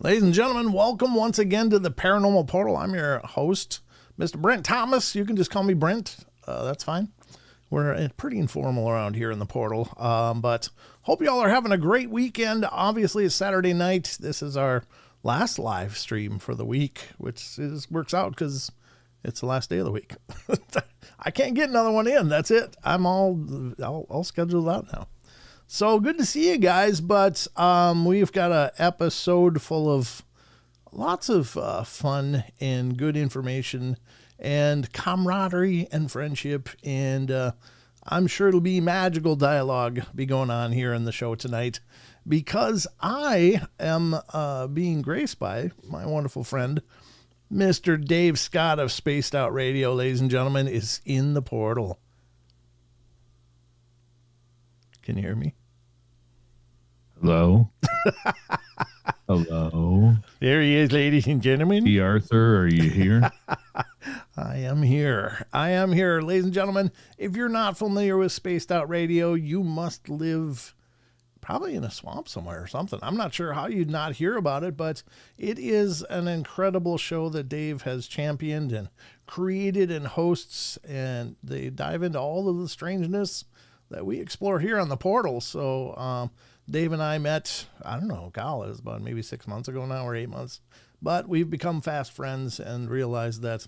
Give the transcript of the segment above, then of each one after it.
Ladies and gentlemen, welcome once again to the Paranormal Portal. I'm your host, Mr. Brent Thomas. You can just call me Brent. That's fine. We're pretty informal around here in the portal, but hope you all are having a great weekend. Obviously, it's Saturday night. This is our last live stream for the week, which works out because it's the last day of the week. I can't get another one in. That's it. I'm all scheduled out now. So good to see you guys, but we've got an episode full of lots of fun and good information and camaraderie and friendship, and I'm sure it'll be magical dialogue be going on here in the show tonight because I am being graced by my wonderful friend, Mr. Dave Scott of Spaced Out Radio, ladies and gentlemen, is in the portal. Can you hear me? Hello. Hello. There he is, ladies and gentlemen. E. Arthur, are you here? I am here. Ladies and gentlemen. If you're not familiar with Spaced Out Radio, you must live probably in a swamp somewhere or something. I'm not sure how you'd not hear about it, but it is an incredible show that Dave has championed and created and hosts, and they dive into all of the strangeness that we explore here on the portal. So, Dave and I met, I don't know, it was about maybe 6 months ago now or 8 months, but we've become fast friends and realized that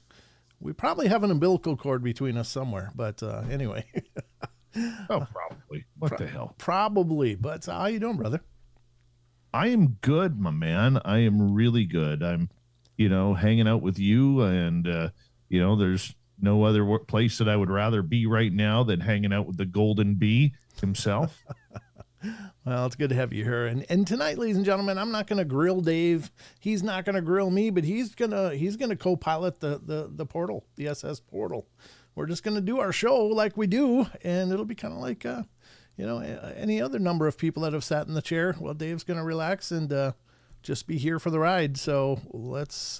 we probably have an umbilical cord between us somewhere. But anyway. Oh, probably. What the hell? Probably. But how you doing, brother? I am good, my man. I am really good. I'm, hanging out with you, and, there's no other place that I would rather be right now than hanging out with the Golden Bee himself. Well, it's good to have you here. And tonight, ladies and gentlemen, I'm not going to grill Dave. He's not going to grill me, but he's gonna co-pilot the portal, the SS portal. We're just going to do our show like we do, and it'll be kind of like any other number of people that have sat in the chair. Well, Dave's going to relax and just be here for the ride. So let's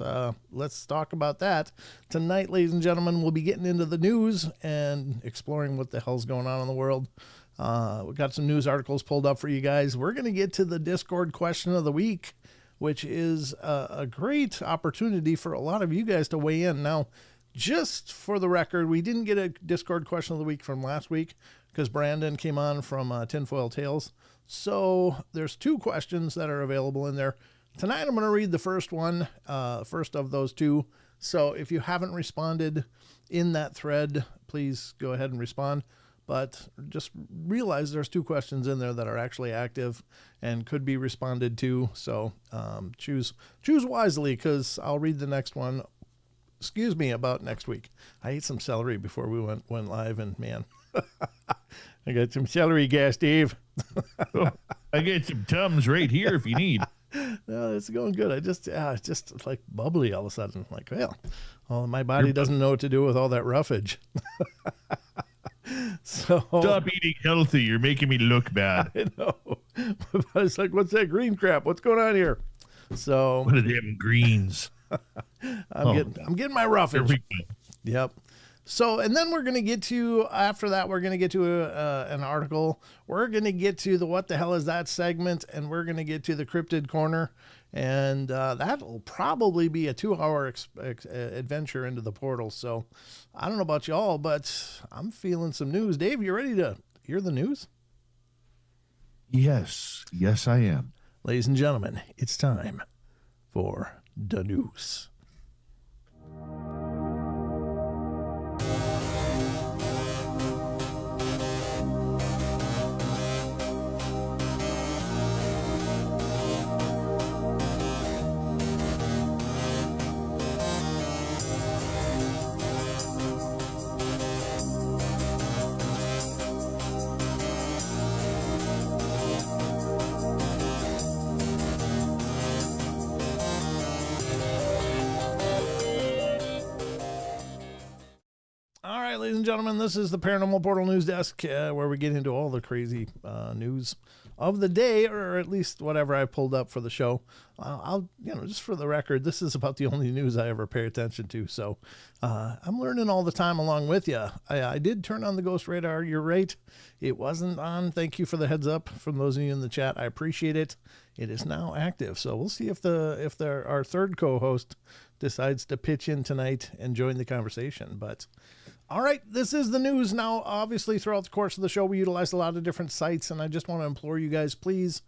talk about that tonight, ladies and gentlemen. We'll be getting into the news and exploring what the hell's going on in the world. We've got some news articles pulled up for you guys. We're going to get to the Discord question of the week, which is a great opportunity for a lot of you guys to weigh in. Now, just for the record, we didn't get a Discord question of the week from last week because Brandon came on from Tinfoil Tales. So there's 2 questions that are available in there. Tonight, I'm going to read the first one, first of those 2. So if you haven't responded in that thread, please go ahead and respond. But just realize there's 2 questions in there that are actually active and could be responded to. So choose wisely, because I'll read the next one. Excuse me, about next week. I ate some celery before we went live, and man, I got some celery gas, Dave. Oh, I get some Tums right here if you need. No, it's going good. It's just like bubbly all of a sudden. Like, well, my body doesn't know what to do with all that roughage. So stop eating healthy. You're making me look bad. I know. But it's like, what's that green crap? What's going on here? So what are them greens? I'm getting my roughage. Yep. So, and then we're going to get to, after that, we're going to get to an article. We're going to get to the What the Hell Is That segment, and we're going to get to the Cryptid Corner. And that'll probably be a 2-hour adventure into the portal. So I don't know about y'all, but I'm feeling some news. Dave, you ready to hear the news? Yes, I am. Ladies and gentlemen, it's time for the news. ladies and gentlemen, this is the Paranormal Portal News Desk, where we get into all the crazy news of the day, or at least whatever I pulled up for the show. I'll, just for the record, this is about the only news I ever pay attention to. So I'm learning all the time along with you. I did turn on the Ghost Radar. You're right. It wasn't on. Thank you for the heads up from those of you in the chat. I appreciate it. It is now active. So we'll see if our third co-host decides to pitch in tonight and join the conversation. But all right, this is the news now. Obviously, throughout the course of the show, we utilize a lot of different sites, and I just want to implore you guys, please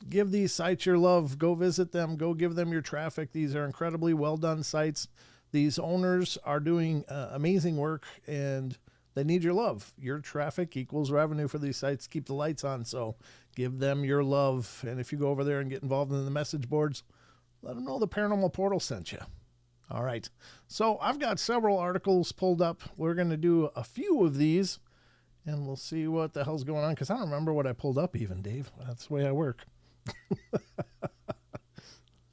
give these sites your love. Go visit them. Go give them your traffic. These are incredibly well done sites. These owners are doing amazing work, and they need your love. Your traffic equals revenue for these sites. Keep the lights on, so give them your love. And if you go over there and get involved in the message boards, let them know the Paranormal Portal sent you. All right, so I've got several articles pulled up. We're going to do a few of these, and we'll see what the hell's going on, because I don't remember what I pulled up even, Dave. That's the way I work.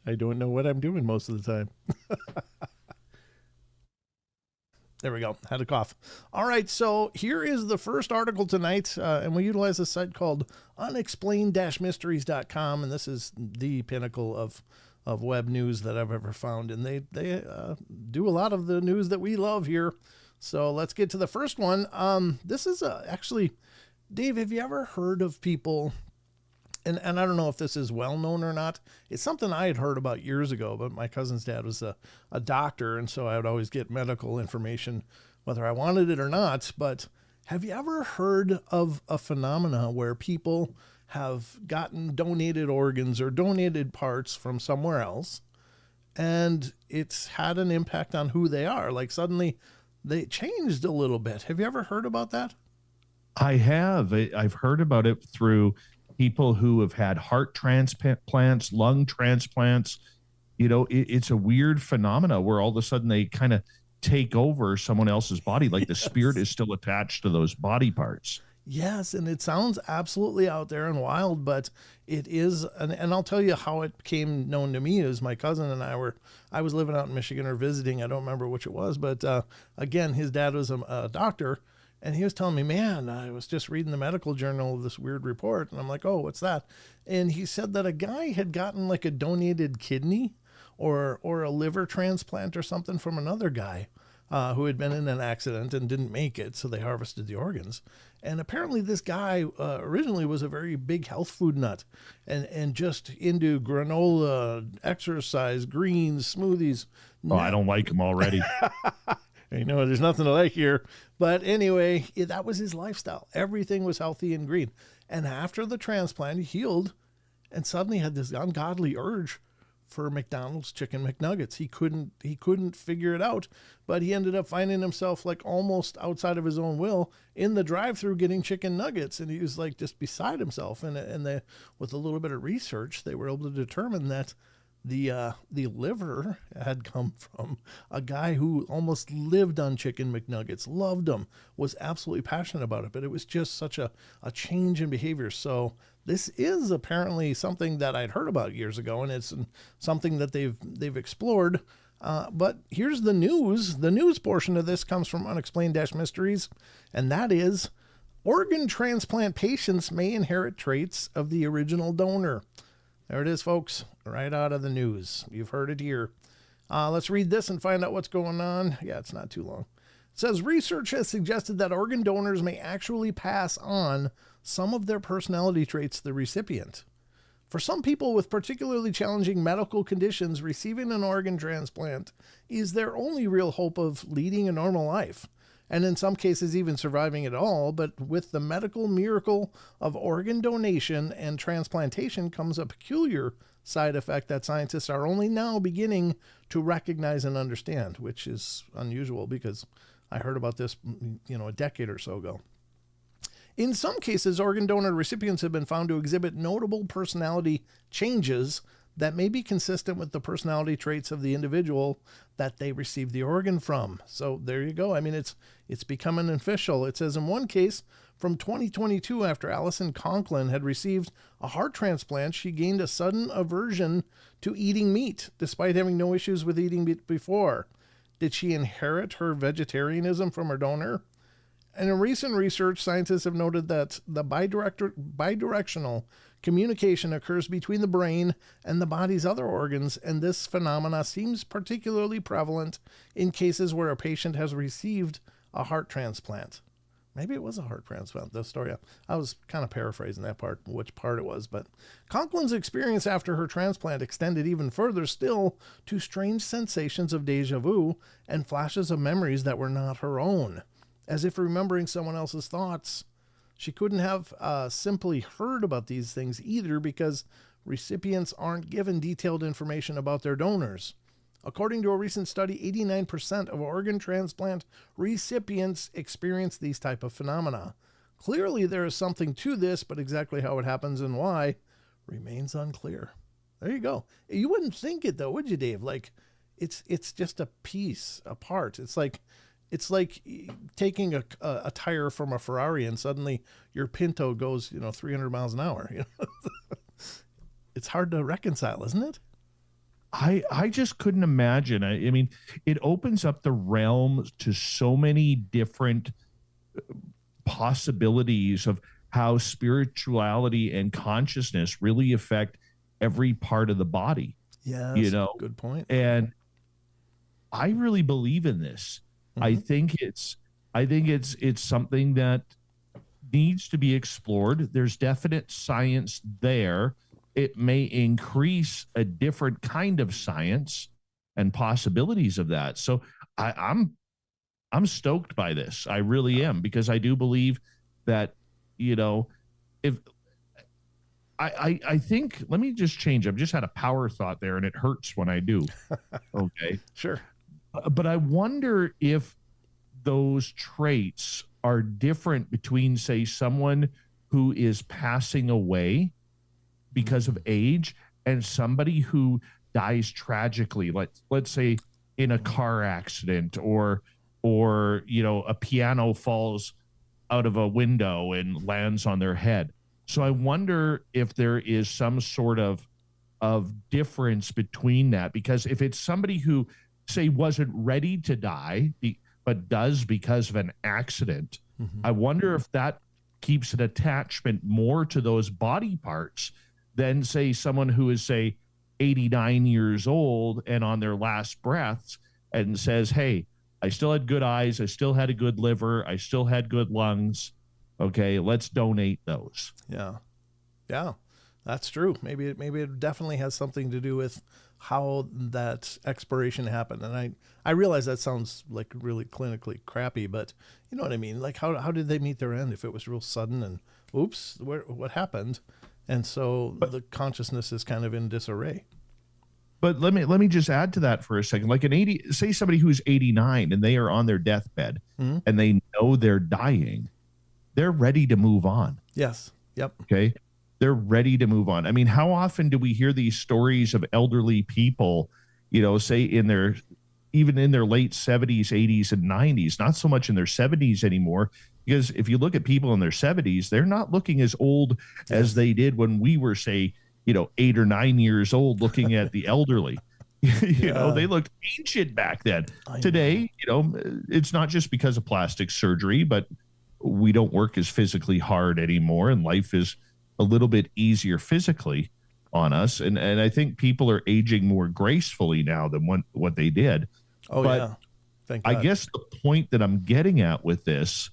I don't know what I'm doing most of the time. There we go. Had a cough. All right, so here is the first article tonight, and we utilize a site called unexplained-mysteries.com, and this is the pinnacle of web news that I've ever found. And they do a lot of the news that we love here. So let's get to the first one. This is actually, Dave, have you ever heard of people, and I don't know if this is well known or not. It's something I had heard about years ago, but my cousin's dad was a doctor. And so I would always get medical information, whether I wanted it or not. But have you ever heard of a phenomena where people have gotten donated organs or donated parts from somewhere else, and it's had an impact on who they are? Like suddenly they changed a little bit. Have you ever heard about that? I have. I've heard about it through people who have had heart transplants, lung transplants. It's a weird phenomena where all of a sudden they kind of take over someone else's body, like the spirit is still attached to those body parts. Yes, and it sounds absolutely out there and wild, but it is, and I'll tell you how it became known to me. Is my cousin and I was living out in Michigan or visiting, I don't remember which it was, but again, his dad was a doctor, and he was telling me, man, I was just reading the medical journal of this weird report, and I'm like, oh, what's that? And he said that a guy had gotten like a donated kidney or a liver transplant or something from another guy who had been in an accident and didn't make it, so they harvested the organs. And apparently this guy originally was a very big health food nut and just into granola, exercise, greens, smoothies. Oh, I don't like him already. There's nothing to like here. But anyway, that was his lifestyle. Everything was healthy and green. And after the transplant, he healed and suddenly had this ungodly urge for McDonald's chicken McNuggets. He couldn't figure it out, but he ended up finding himself like almost outside of his own will in the drive-thru getting chicken nuggets, and he was like just beside himself. And they, with a little bit of research, they were able to determine that the liver had come from a guy who almost lived on chicken McNuggets, loved them, was absolutely passionate about it, but it was just such a change in behavior. So this is apparently something that I'd heard about years ago, and it's something that they've explored. But here's the news. The news portion of this comes from Unexplained-Mysteries, and that is organ transplant patients may inherit traits of the original donor. There it is, folks, right out of the news. You've heard it here. Let's read this and find out what's going on. Yeah, it's not too long. It says, research has suggested that organ donors may actually pass on some of their personality traits to the recipient. For some people with particularly challenging medical conditions, receiving an organ transplant is their only real hope of leading a normal life, and in some cases even surviving it all. But with the medical miracle of organ donation and transplantation comes a peculiar side effect that scientists are only now beginning to recognize and understand, which is unusual because I heard about this, a decade or so ago. In some cases, organ donor recipients have been found to exhibit notable personality changes that may be consistent with the personality traits of the individual that they received the organ from. So there you go. I mean, it's becoming official. It says in one case from 2022, after Allison Conklin had received a heart transplant, she gained a sudden aversion to eating meat, despite having no issues with eating meat before. Did she inherit her vegetarianism from her donor? And in recent research, scientists have noted that the bidirectional communication occurs between the brain and the body's other organs, and this phenomena seems particularly prevalent in cases where a patient has received a heart transplant. Maybe it was a heart transplant, the story. I was kind of paraphrasing that part, which part it was. But Conklin's experience after her transplant extended even further still to strange sensations of deja vu and flashes of memories that were not her own, as if remembering someone else's thoughts. She couldn't have simply heard about these things either, because recipients aren't given detailed information about their donors. According to a recent study, 89% of organ transplant recipients experience these type of phenomena. Clearly, there is something to this, but exactly how it happens and why remains unclear. There you go. You wouldn't think it, though, would you, Dave? Like, it's just a piece, a part. It's like taking a tire from a Ferrari and suddenly your Pinto goes 300 miles an hour. It's hard to reconcile, isn't it? I just couldn't imagine. I mean, it opens up the realm to so many different possibilities of how spirituality and consciousness really affect every part of the body. Yeah, good point. And I really believe in this. Mm-hmm. I think it's something that needs to be explored. There's definite science there. It may increase a different kind of science and possibilities of that. So I'm stoked by this. I really am, because I do believe that, if I think, let me just change. I've just had a power thought there and it hurts when I do. Okay. Sure. But I wonder if those traits are different between, say, someone who is passing away because of age and somebody who dies tragically, let's say in a car accident, or a piano falls out of a window and lands on their head. So I wonder if there is some sort of difference between that, because if it's somebody who, say, wasn't ready to die but does because of an accident, I wonder if that keeps an attachment more to those body parts than, say, someone who is, say, 89 years old and on their last breaths and says, hey, I still had good eyes, I still had a good liver, I still had good lungs. Okay, let's donate those. Yeah, that's true. Maybe it definitely has something to do with how that expiration happened. And I realize that sounds like really clinically crappy, but you know what I mean? Like, how did they meet their end if it was real sudden and oops, what happened? And so the consciousness is kind of in disarray. But let me just add to that for a second. Like say somebody who's 89 and they are on their deathbed and they know they're dying, they're ready to move on. Yes. Yep. Okay. They're ready to move on. I mean, how often do we hear these stories of elderly people, say even in their late 70s, 80s, and 90s, not so much in their 70s anymore. Because if you look at people in their 70s, they're not looking as old as they did when we were, say, 8 or 9 years old looking at the elderly. They looked ancient back then. Today, it's not just because of plastic surgery, but we don't work as physically hard anymore, and life is a little bit easier physically on us. And I think people are aging more gracefully now than what they did. Oh, but yeah. Thank God. I guess the point that I'm getting at with this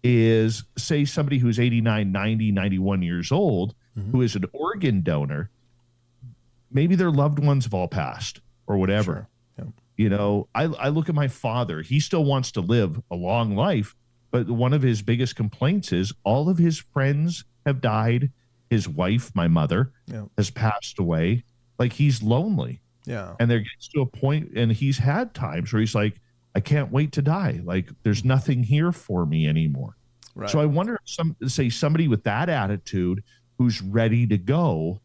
is, say somebody who's 89, 90, 91 years old, who is an organ donor, maybe their loved ones have all passed or whatever. Sure. Yeah. I look at my father. He still wants to live a long life, but one of his biggest complaints is all of his friends have died. His wife, my mother, has passed away. Like, he's lonely. Yeah. And there gets to a point, and he's had times where he's like, I can't wait to die. Like, there's nothing here for me anymore. Right. So I wonder if somebody with that attitude who's ready to go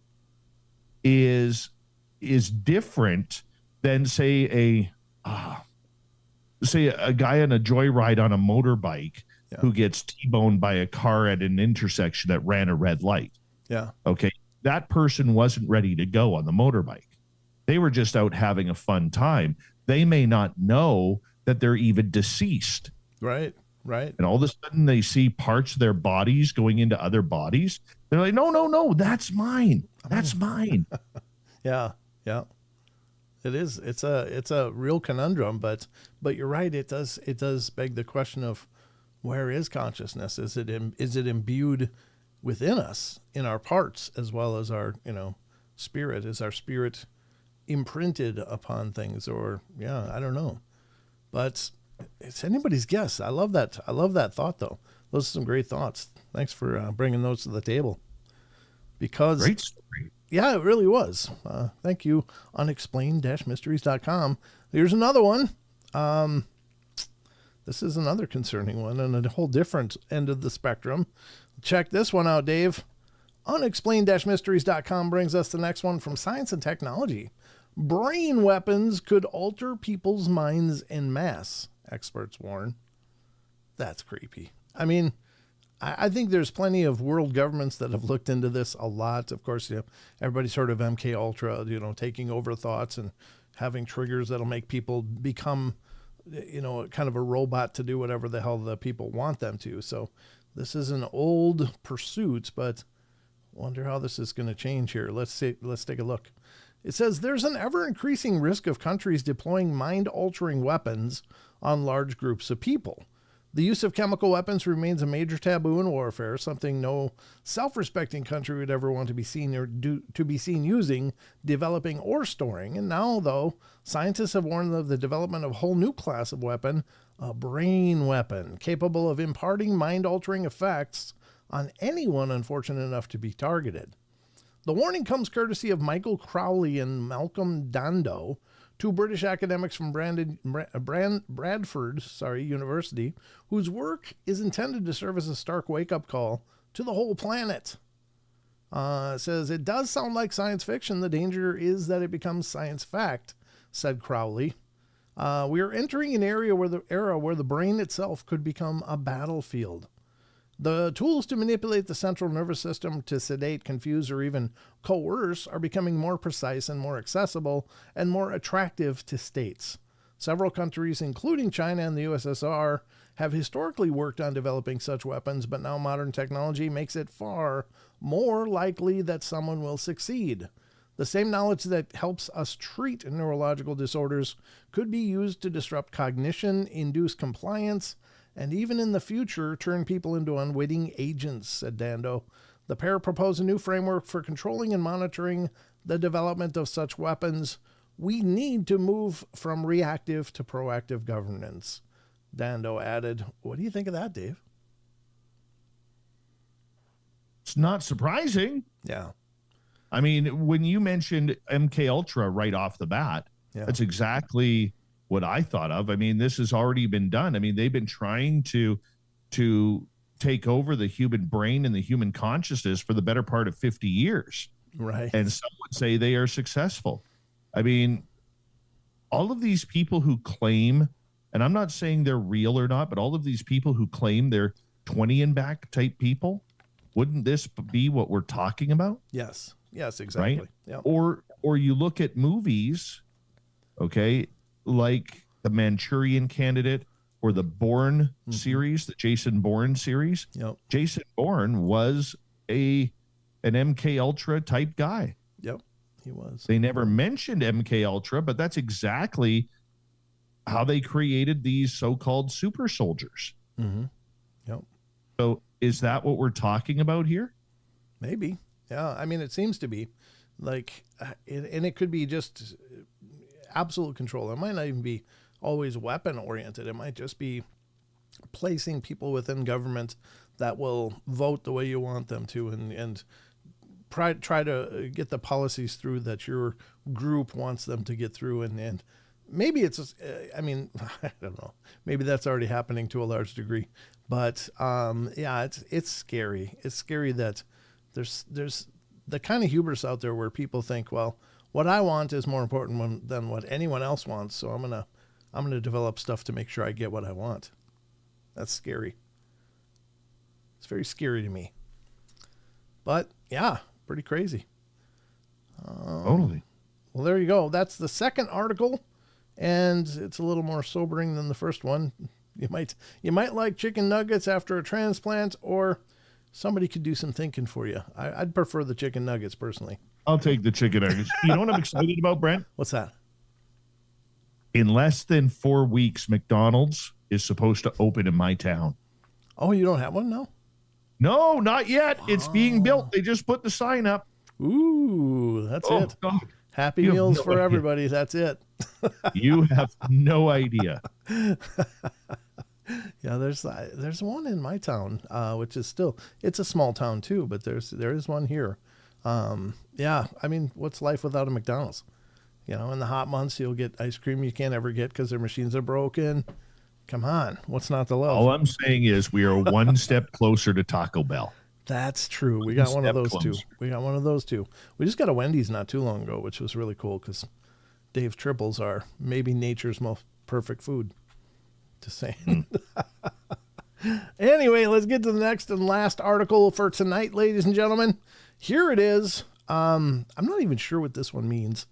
is different than, say, a guy on a joyride on a motorbike who gets T-boned by a car at an intersection that ran a red light. Yeah. Okay. That person wasn't ready to go on the motorbike. They were just out having a fun time. They may not know that they're even deceased. Right. Right. And all of a sudden they see parts of their bodies going into other bodies. They're like, no, no, no, that's mine. That's mine. Yeah. Yeah. It is. It's a real conundrum, but you're right. It does beg the question of where is consciousness? Is it imbued within us, in our parts, as well as our spirit? Is our spirit imprinted upon things, or I don't know, but it's anybody's guess. I love that. I love that thought, though. Those are some great thoughts. Thanks for bringing those to the table. Because Great story. yeah, it really was. Thank you. Unexplained-mysteries.com. Here's another one. This is another concerning one and a whole different end of the spectrum. Check this one out, Dave. Unexplained-mysteries.com brings us the next one from Science and Technology. Brain weapons could alter people's minds en masse, experts warn. That's creepy. I mean, I think there's plenty of world governments that have looked into this a lot. Of course, everybody's heard of MK Ultra, taking over thoughts and having triggers that'll make people become, kind of a robot to do whatever the hell the people want them to. So this is an old pursuit, but wonder how this is going to change here. Let's take a look. It says there's an ever-increasing risk of countries deploying mind-altering weapons on large groups of people. The use of chemical weapons remains a major taboo in warfare, something no self-respecting country would ever want to be seen using, developing, or storing. And now, though, scientists have warned of the development of a whole new class of weapon, a brain weapon, capable of imparting mind-altering effects on anyone unfortunate enough to be targeted. The warning comes courtesy of Michael Crowley and Malcolm Dando, two British academics from Bradford University, whose work is intended to serve as a stark wake-up call to the whole planet. It says, it does sound like science fiction. The danger is that it becomes science fact, said Crowley. We are entering an era where the brain itself could become a battlefield. The tools to manipulate the central nervous system to sedate, confuse, or even coerce are becoming more precise and more accessible and more attractive to states. Several countries, including China and the USSR, have historically worked on developing such weapons, but now modern technology makes it far more likely that someone will succeed. The same knowledge that helps us treat neurological disorders could be used to disrupt cognition, induce compliance, and even in the future, turn people into unwitting agents, said Dando. The pair propose a new framework for controlling and monitoring the development of such weapons. We need to move from reactive to proactive governance. Dando added, what do you think of that, Dave? It's not surprising. Yeah. I mean, when you mentioned MK Ultra right off the bat, that's exactly what I thought of. I mean, this has already been done. I mean, they've been trying to take over the human brain and the human consciousness for the better part of 50 years. Right. And some would say they are successful. I mean, all of these people who claim, and I'm not saying they're real or not, but all of these people who claim they're 20 and back type people, wouldn't this be what we're talking about? Yes. Yes, exactly. Right? Yep. Or you look at movies, okay, like The Manchurian Candidate or the Bourne series, the Jason Bourne series. Yep. Jason Bourne was an MK Ultra type guy. Yep, he was. They never mentioned MK Ultra, but that's exactly how they created these so-called super soldiers. Mm-hmm. Yep. So is that what we're talking about here? Maybe. Yeah, I mean, it seems to be like, and it could be just absolute control. It might not even be always weapon oriented. It might just be placing people within government that will vote the way you want them to and try to get the policies through that your group wants them to get through. And maybe it's, I mean, I don't know, maybe that's already happening to a large degree, but yeah, it's scary. It's scary that there's the kind of hubris out there where people think, well, what I want is more important than what anyone else wants. So I'm gonna develop stuff to make sure I get what I want. That's scary. It's very scary to me. But yeah, pretty crazy. Totally. Well, there you go. That's the second article, and it's a little more sobering than the first one. You might like chicken nuggets after a transplant, or somebody could do some thinking for you. I'd prefer the chicken nuggets personally. I'll take the chicken nuggets. You know what I'm excited about, Brent? What's that? In less than 4 weeks, McDonald's is supposed to open in my town. Oh, you don't have one? No? No, not yet. It's being built. They just put the sign up. Ooh, that's it. God. Happy Meals for everybody. That's it. You have no idea. Yeah, there's one in my town, which is still, it's a small town too, but there is one here. Yeah, I mean, what's life without a McDonald's? You know, in the hot months, you'll get ice cream you can't ever get because their machines are broken. Come on, what's not to love? All I'm saying is we are one step closer to Taco Bell. That's true. We got one of those too. We got one of those too. We just got a Wendy's not too long ago, which was really cool because Dave's triples are maybe nature's most perfect food. Just saying. Anyway, let's get to the next and last article for tonight, ladies and gentlemen. Here it is. I'm not even sure what this one means.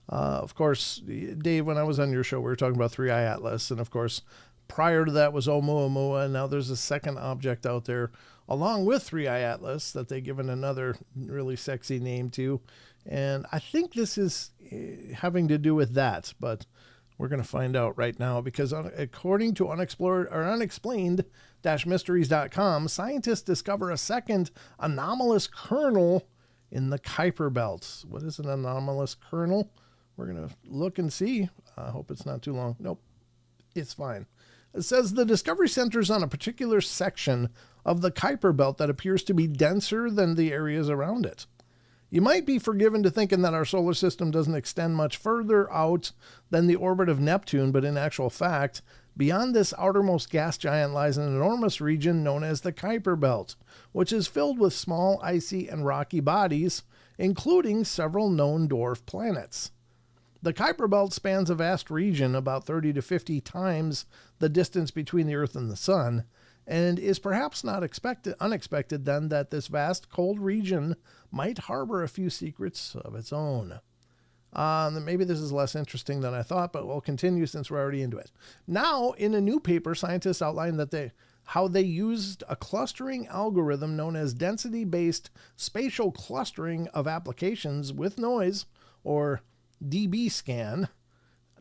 Of course, Dave, when I was on your show, we were talking about 3-Eye Atlas. And of course, prior to that was Oumuamua. And now there's a second object out there along with 3-Eye Atlas that they've given another really sexy name to. And I think this is having to do with that, but we're going to find out right now because according to unexplained-mysteries.com, scientists discover a second anomalous kernel in the Kuiper Belt. What is an anomalous kernel? We're going to look and see. I hope it's not too long. Nope, it's fine. It says the discovery centers on a particular section of the Kuiper Belt that appears to be denser than the areas around it. You might be forgiven to thinking that our solar system doesn't extend much further out than the orbit of Neptune, but in actual fact, beyond this outermost gas giant lies an enormous region known as the Kuiper Belt, which is filled with small, icy, and rocky bodies, including several known dwarf planets. The Kuiper Belt spans a vast region, about 30 to 50 times the distance between the Earth and the Sun, and is perhaps not unexpected then that this vast cold region might harbor a few secrets of its own. Maybe this is less interesting than I thought, but we'll continue since we're already into it. Now, in a new paper, scientists outlined that how they used a clustering algorithm known as density-based spatial clustering of applications with noise, or DB scan,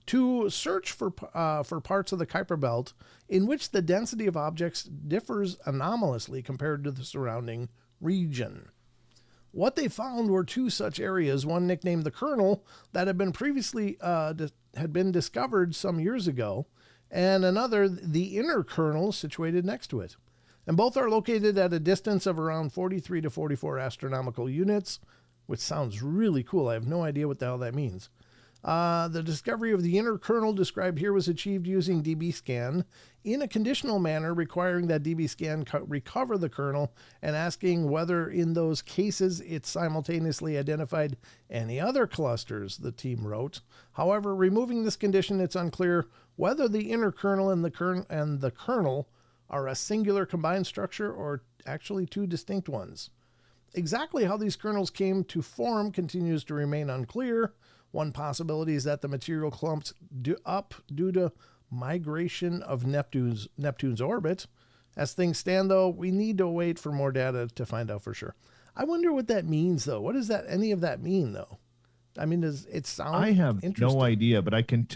to search for parts of the Kuiper Belt in which the density of objects differs anomalously compared to the surrounding region. What they found were two such areas, one nicknamed the kernel that had been previously had been discovered some years ago, and another, the inner kernel, situated next to it. And both are located at a distance of around 43 to 44 astronomical units, which sounds really cool. I have no idea what the hell that means. The discovery of the inner kernel described here was achieved using DB scan in a conditional manner, requiring that DB scan recover the kernel and asking whether in those cases it simultaneously identified any other clusters, the team wrote. However, removing this condition, it's unclear whether the inner kernel and the kernel are a singular combined structure or actually two distinct ones. Exactly how these kernels came to form continues to remain unclear. One possibility is that the material clumped up due to migration of Neptune's orbit. As things stand, though, we need to wait for more data to find out for sure. I wonder what that means, though. What does any of that mean, though? I mean, does it sound I have interesting? no idea, but I can,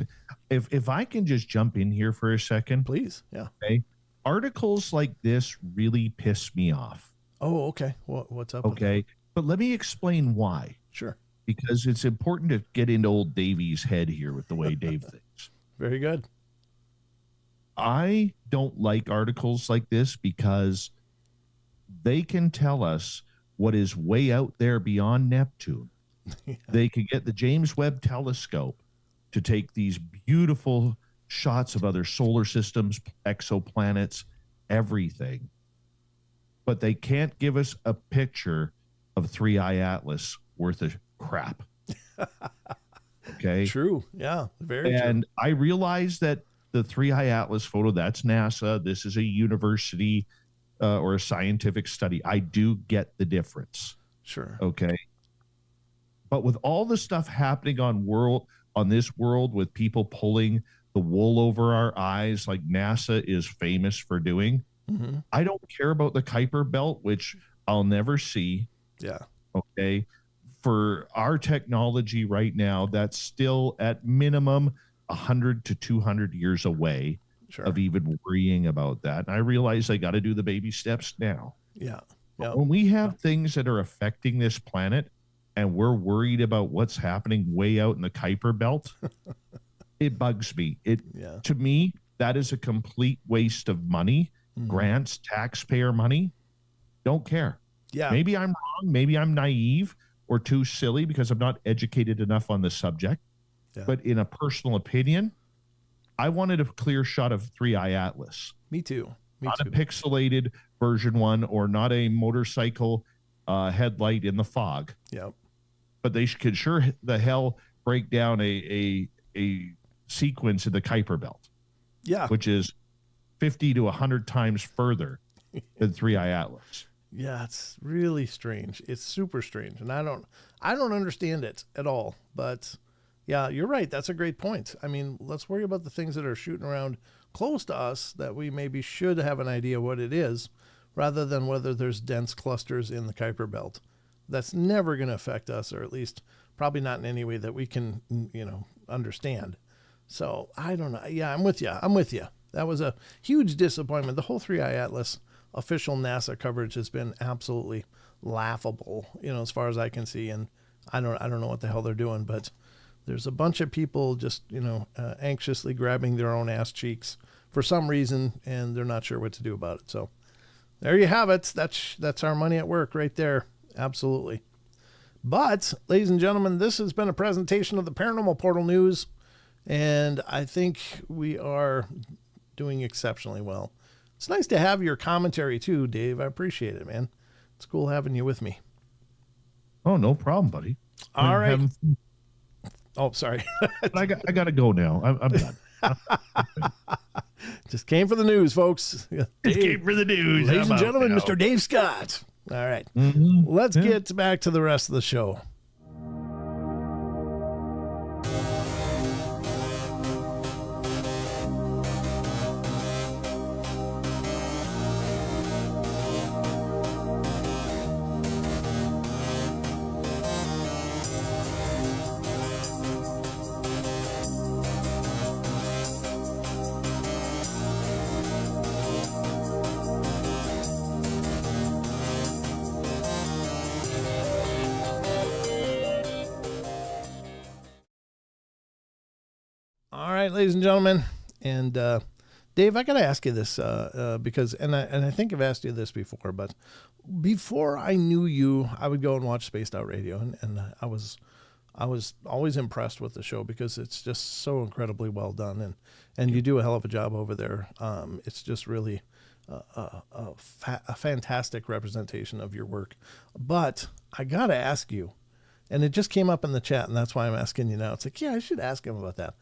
if I can just jump in here for a second. Please, yeah. Okay. Articles like this really piss me off. Oh, okay. What's up? Okay. But let me explain why. Sure. Because it's important to get into old Davey's head here with the way Dave thinks. Very good. I don't like articles like this because they can tell us what is way out there beyond Neptune. Yeah. They can get the James Webb telescope to take these beautiful shots of other solar systems, exoplanets, everything. But they can't give us a picture of 3-Eye Atlas worth of crap. Okay. True. Yeah. Very true. And I realize that the 3-Eye Atlas photo, that's NASA. This is a university or a scientific study. I do get the difference. Sure. Okay. But with all the stuff happening on on this world with people pulling the wool over our eyes like NASA is famous for doing. Mm-hmm. I don't care about the Kuiper Belt, which I'll never see. Yeah. Okay. For our technology right now, that's still at minimum 100 to 200 years away Sure. of even worrying about that. And I realize I got to do the baby steps now. Yeah. Yeah. When we have things that are affecting this planet and we're worried about what's happening way out in the Kuiper Belt, it bugs me. To me, that is a complete waste of money, grants, taxpayer money. Don't care. Yeah. Maybe I'm wrong. Maybe I'm naive or too silly because I'm not educated enough on the subject. Yeah. But in a personal opinion, I wanted a clear shot of 3-Eye Atlas. Me too. Not a pixelated version one or not a motorcycle headlight in the fog. Yep. But they could sure the hell break down a sequence in the Kuiper Belt. Yeah. Which is 50 to 100 times further than 3-Eye Atlas. Yeah, it's really strange. It's super strange, and I don't understand it at all. But yeah, you're right. That's a great point. I mean, let's worry about the things that are shooting around close to us that we maybe should have an idea what it is, rather than whether there's dense clusters in the Kuiper Belt. That's never going to affect us, or at least probably not in any way that we can, understand. So I don't know. Yeah, I'm with you. That was a huge disappointment. The whole 3-Eye Atlas official NASA coverage has been absolutely laughable, as far as I can see. And I don't know what the hell they're doing, but there's a bunch of people just, anxiously grabbing their own ass cheeks for some reason, and they're not sure what to do about it. So there you have it. That's our money at work right there. Absolutely. But, ladies and gentlemen, this has been a presentation of the Paranormal Portal News, and I think we are doing exceptionally well. It's nice to have your commentary too, Dave. I appreciate it, man. It's cool having you with me. Oh, no problem, buddy. All right. Oh, sorry. I got to go now. I'm done. Just came for the news, folks. Just came for the news. Ladies and gentlemen, Mr. Dave Scott. All right. Let's get back to the rest of the show. All right, ladies and gentlemen, and Dave, I got to ask you this because, and I think I've asked you this before, but before I knew you, I would go and watch Spaced Out Radio, and I was always impressed with the show because it's just so incredibly well done, and you do a hell of a job over there. It's just really a fantastic representation of your work. But I got to ask you, and it just came up in the chat, and that's why I'm asking you now. It's like, yeah, I should ask him about that.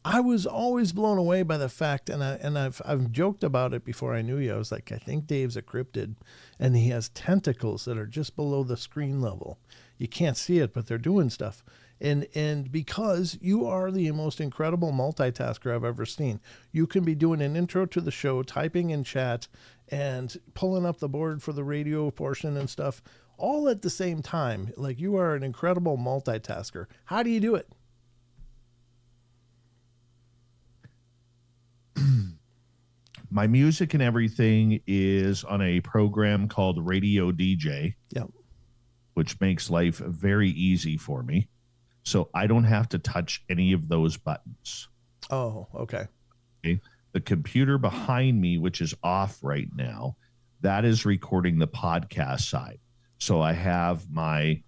I was always blown away by the fact, and I've joked about it before I knew you. I was like, I think Dave's a cryptid, and he has tentacles that are just below the screen level. You can't see it, but they're doing stuff. And because you are the most incredible multitasker I've ever seen, you can be doing an intro to the show, typing in chat, and pulling up the board for the radio portion and stuff, all at the same time. Like, you are an incredible multitasker. How do you do it? My music and everything is on a program called Radio DJ, which makes life very easy for me. So I don't have to touch any of those buttons. Oh, okay. The computer behind me, which is off right now, that is recording the podcast side. So I have my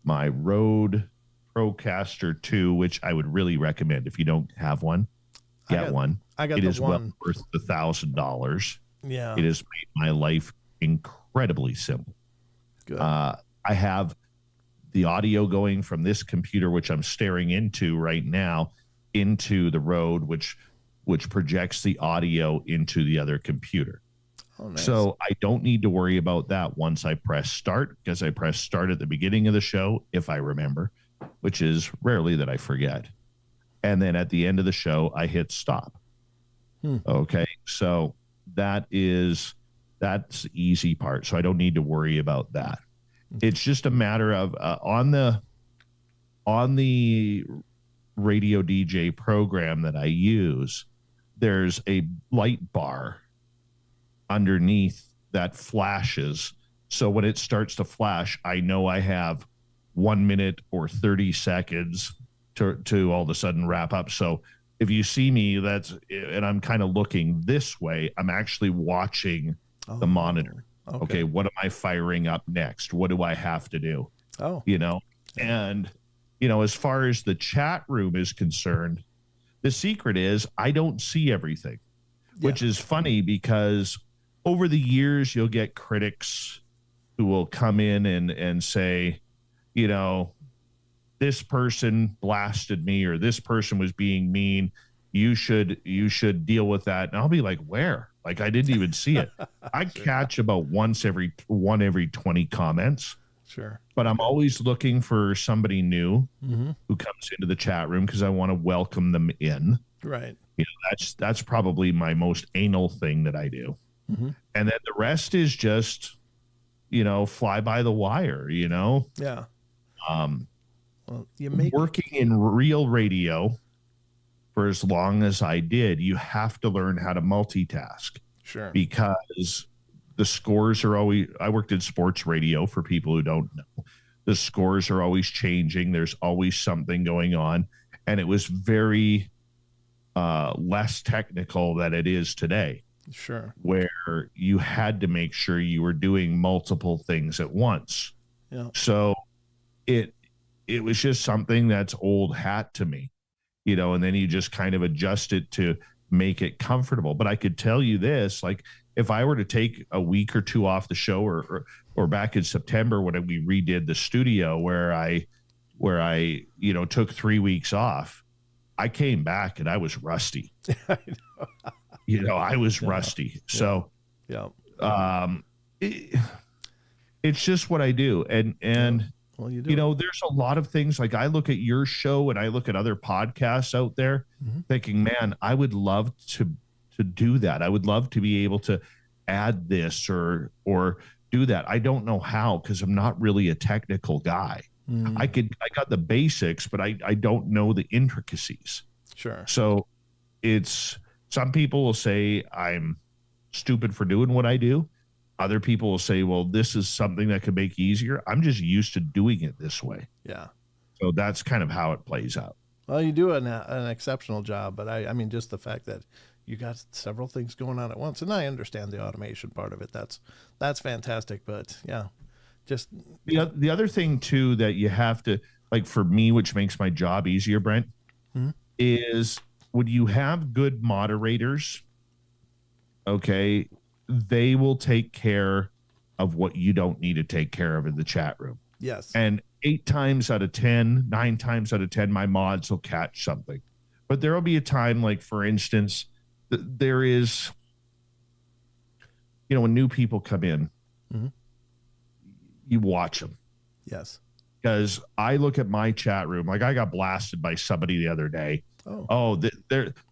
Rode Procaster 2, which I would really recommend. If you don't have one, get one. It is well worth the $1,000. Yeah. It has made my life incredibly simple. Good. I have the audio going from this computer, which I'm staring into right now, into the Rode, which projects the audio into the other computer. Oh, nice. So I don't need to worry about that once I press start, because I press start at the beginning of the show, if I remember, which is rarely that I forget. And then at the end of the show, I hit stop. Okay. So that's the easy part. So I don't need to worry about that. It's just a matter of on the radio DJ program that I use, there's a light bar underneath that flashes. So when it starts to flash, I know I have 1 minute or 30 seconds to all of a sudden wrap up. So if you see me, and I'm kind of looking this way, I'm actually watching the monitor. Okay. What am I firing up next? What do I have to do? And as far as the chat room is concerned, the secret is I don't see everything, which is funny because over the years, you'll get critics who will come in and say, this person blasted me or this person was being mean. You should deal with that. And I'll be like, where? Like, I didn't even see it. I catch about one every 20 comments. Sure. But I'm always looking for somebody new who comes into the chat room because I want to welcome them in. Right. That's probably my most anal thing that I do. And then the rest is just, fly by the wire, Yeah. Well, working in real radio for as long as I did, you have to learn how to multitask. Sure. Because the scores are always, I worked in sports radio for people who don't know. The scores are always changing. There's always something going on. And it was very less technical than it is today. Sure. Where you had to make sure you were doing multiple things at once. Yeah. So it was just something that's old hat to me, and then you just kind of adjust it to make it comfortable. But I could tell you this, like if I were to take a week or two off the show or back in September when we redid the studio where I took 3 weeks off, I came back and I was rusty. I know. I was rusty. So, it's just what I do. And well, you do. there's a lot of things like I look at your show and I look at other podcasts out there thinking, man, I would love to do that. I would love to be able to add this or do that. I don't know how, because I'm not really a technical guy. I got the basics, but I don't know the intricacies. Sure. So some people will say I'm stupid for doing what I do. Other people will say, well, this is something that could make easier. I'm just used to doing it this way. Yeah. So that's kind of how it plays out. Well, you do an exceptional job, but I mean, just the fact that you got several things going on at once, and I understand the automation part of it. That's fantastic. But yeah, just the other thing too that you have to, like for me, which makes my job easier, Brent, is when you have good moderators, okay, they will take care of what you don't need to take care of in the chat room. Yes. And 9 times out of 10, my mods will catch something. But there will be a time, like, for instance, there is, when new people come in, you watch them. Yes. Because I look at my chat room, like I got blasted by somebody the other day.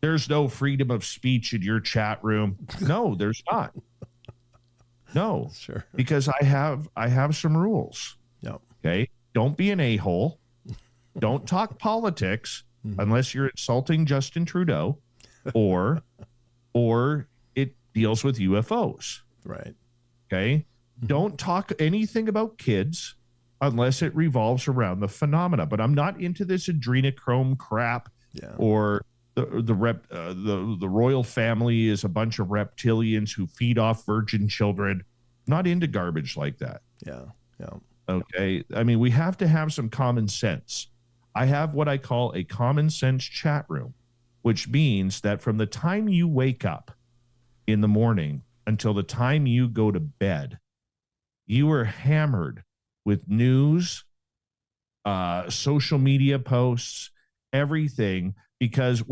There's no freedom of speech in your chat room. No, there's not. No, sure. Because I have some rules. Yep. Okay. Don't be an a-hole. Don't talk politics unless you're insulting Justin Trudeau or it deals with UFOs. Right. Okay. Don't talk anything about kids unless it revolves around the phenomena. But I'm not into this adrenochrome crap. Yeah. Or the royal family is a bunch of reptilians who feed off virgin children. Not into garbage like that. Yeah. Yeah. Okay. I mean, we have to have some common sense. I have what I call a common sense chat room, which means that from the time you wake up in the morning until the time you go to bed, you are hammered with news, social media posts, everything, because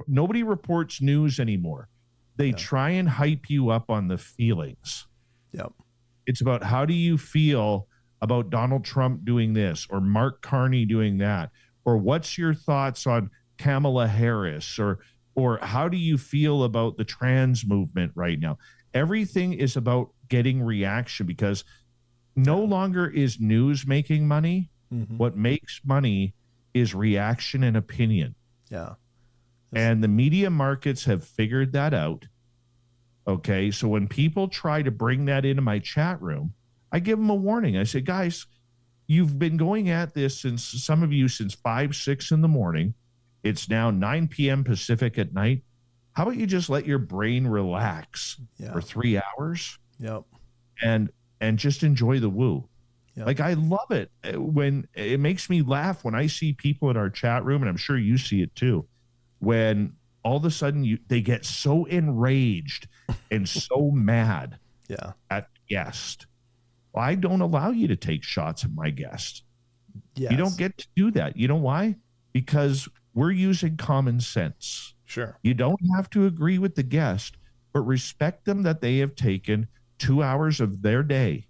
nobody reports news anymore. They try and hype you up on the feelings. Yep. It's about how do you feel about Donald Trump doing this or Mark Carney doing that, or what's your thoughts on Kamala Harris, or how do you feel about the trans movement right now? Everything is about getting reaction, because no longer is news making money. What makes money is reaction and opinion. Yeah. And the media markets have figured that out. Okay. So when people try to bring that into my chat room, I give them a warning. I say, guys, you've been going at this since 5, 6 in the morning. It's now 9 p.m. Pacific at night. How about you just let your brain relax for 3 hours? Yep. And just enjoy the woo. Yep. Like, I love it when it makes me laugh when I see people in our chat room, and I'm sure you see it too, when all of a sudden they get so enraged and so mad at the guest. Well, I don't allow you to take shots at my guest. Yes. You don't get to do that. You know why? Because we're using common sense. Sure. You don't have to agree with the guest, but respect them that they have taken 2 hours of their day,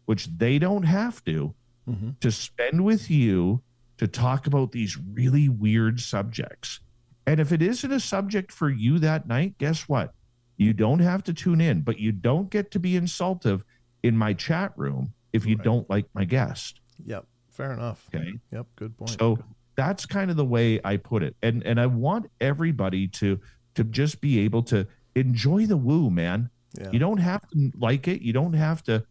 which they don't have to spend with you to talk about these really weird subjects. And if it isn't a subject for you that night, guess what? You don't have to tune in, but you don't get to be insultive in my chat room if you don't like my guest. Yep. Fair enough. Okay. Yep. Good point. So that's kind of the way I put it. And I want everybody to just be able to enjoy the woo, man. Yeah. You don't have to like it. You don't have to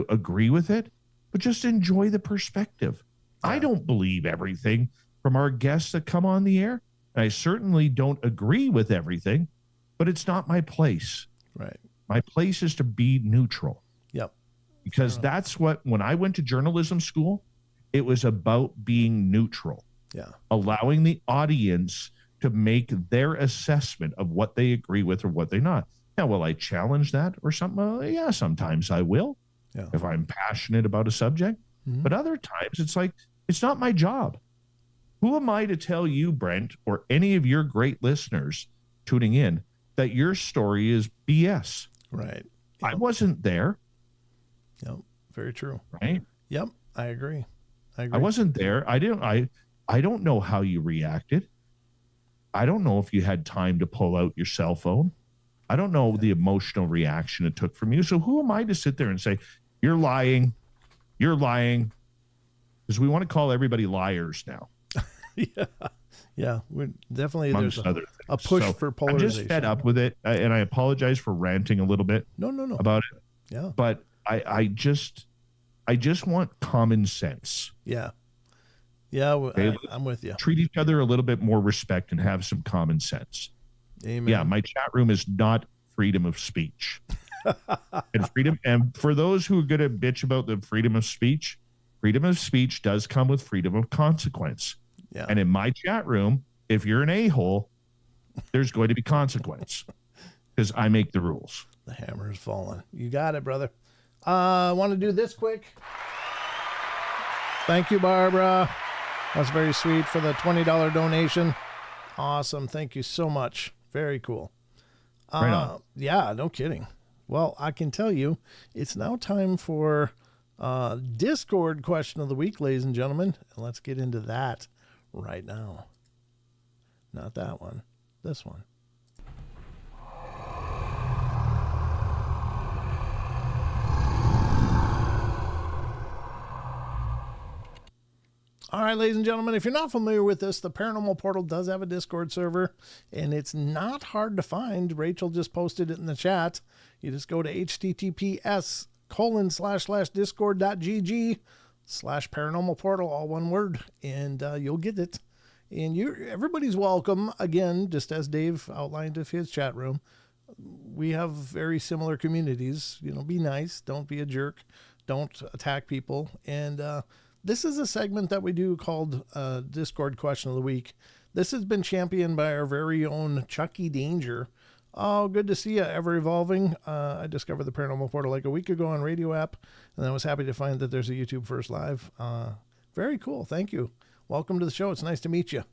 agree with it, but just enjoy the perspective. Yeah. I don't believe everything from our guests that come on the air. And I certainly don't agree with everything, but it's not my place. Right. My place is to be neutral. Yep. Because that's what, when I went to journalism school, it was about being neutral. Yeah. Allowing the audience to make their assessment of what they agree with or what they're not. Now, will I challenge that or something? Yeah, sometimes I will. Yeah. If I'm passionate about a subject. But other times it's like, it's not my job. Who am I to tell you, Brent, or any of your great listeners tuning in, that your story is BS? Right. Yep. I wasn't there. Yep. Very true. Right. Yep. I agree. I wasn't there. I don't know how you reacted. I don't know if you had time to pull out your cell phone. I don't know the emotional reaction it took from you. So who am I to sit there and say, you're lying? You're lying. Because we want to call everybody liars now. Yeah. We're definitely, amongst there's a push for polarization. I'm just fed up with it. And I apologize for ranting a little bit about it. Yeah. But I just want common sense. Yeah. Yeah. Okay? I'm with you. Treat each other a little bit more respect and have some common sense. Amen. Yeah. My chat room is not freedom of speech. And for those who are going to bitch about the freedom of speech does come with freedom of consequence. Yeah. And in my chat room, if you're an a-hole, there's going to be consequence because I make the rules. The hammer is falling. You got it, brother. I want to do this quick. Thank you, Barbara. That's very sweet for the $20 donation. Awesome. Thank you so much. Very cool. Right on. Yeah, no kidding. Well, I can tell you it's now time for Discord question of the week, ladies and gentlemen. And let's get into that right now. Not that one. This one. All right, ladies and gentlemen, if you're not familiar with this, the Paranormal Portal does have a Discord server, and it's not hard to find. Rachel just posted it in the chat. You just go to https://discord.gg/Paranormal Portal, all one word, and you'll get it. And everybody's welcome. Again, just as Dave outlined of his chat room, we have very similar communities. Be nice. Don't be a jerk. Don't attack people. And this is a segment that we do called Discord Question of the Week. This has been championed by our very own Chucky Danger. Oh, good to see you, ever evolving. I discovered the Paranormal Portal like a week ago on Radio App, and I was happy to find that there's a YouTube First Live. Very cool. Thank you. Welcome to the show. It's nice to meet you.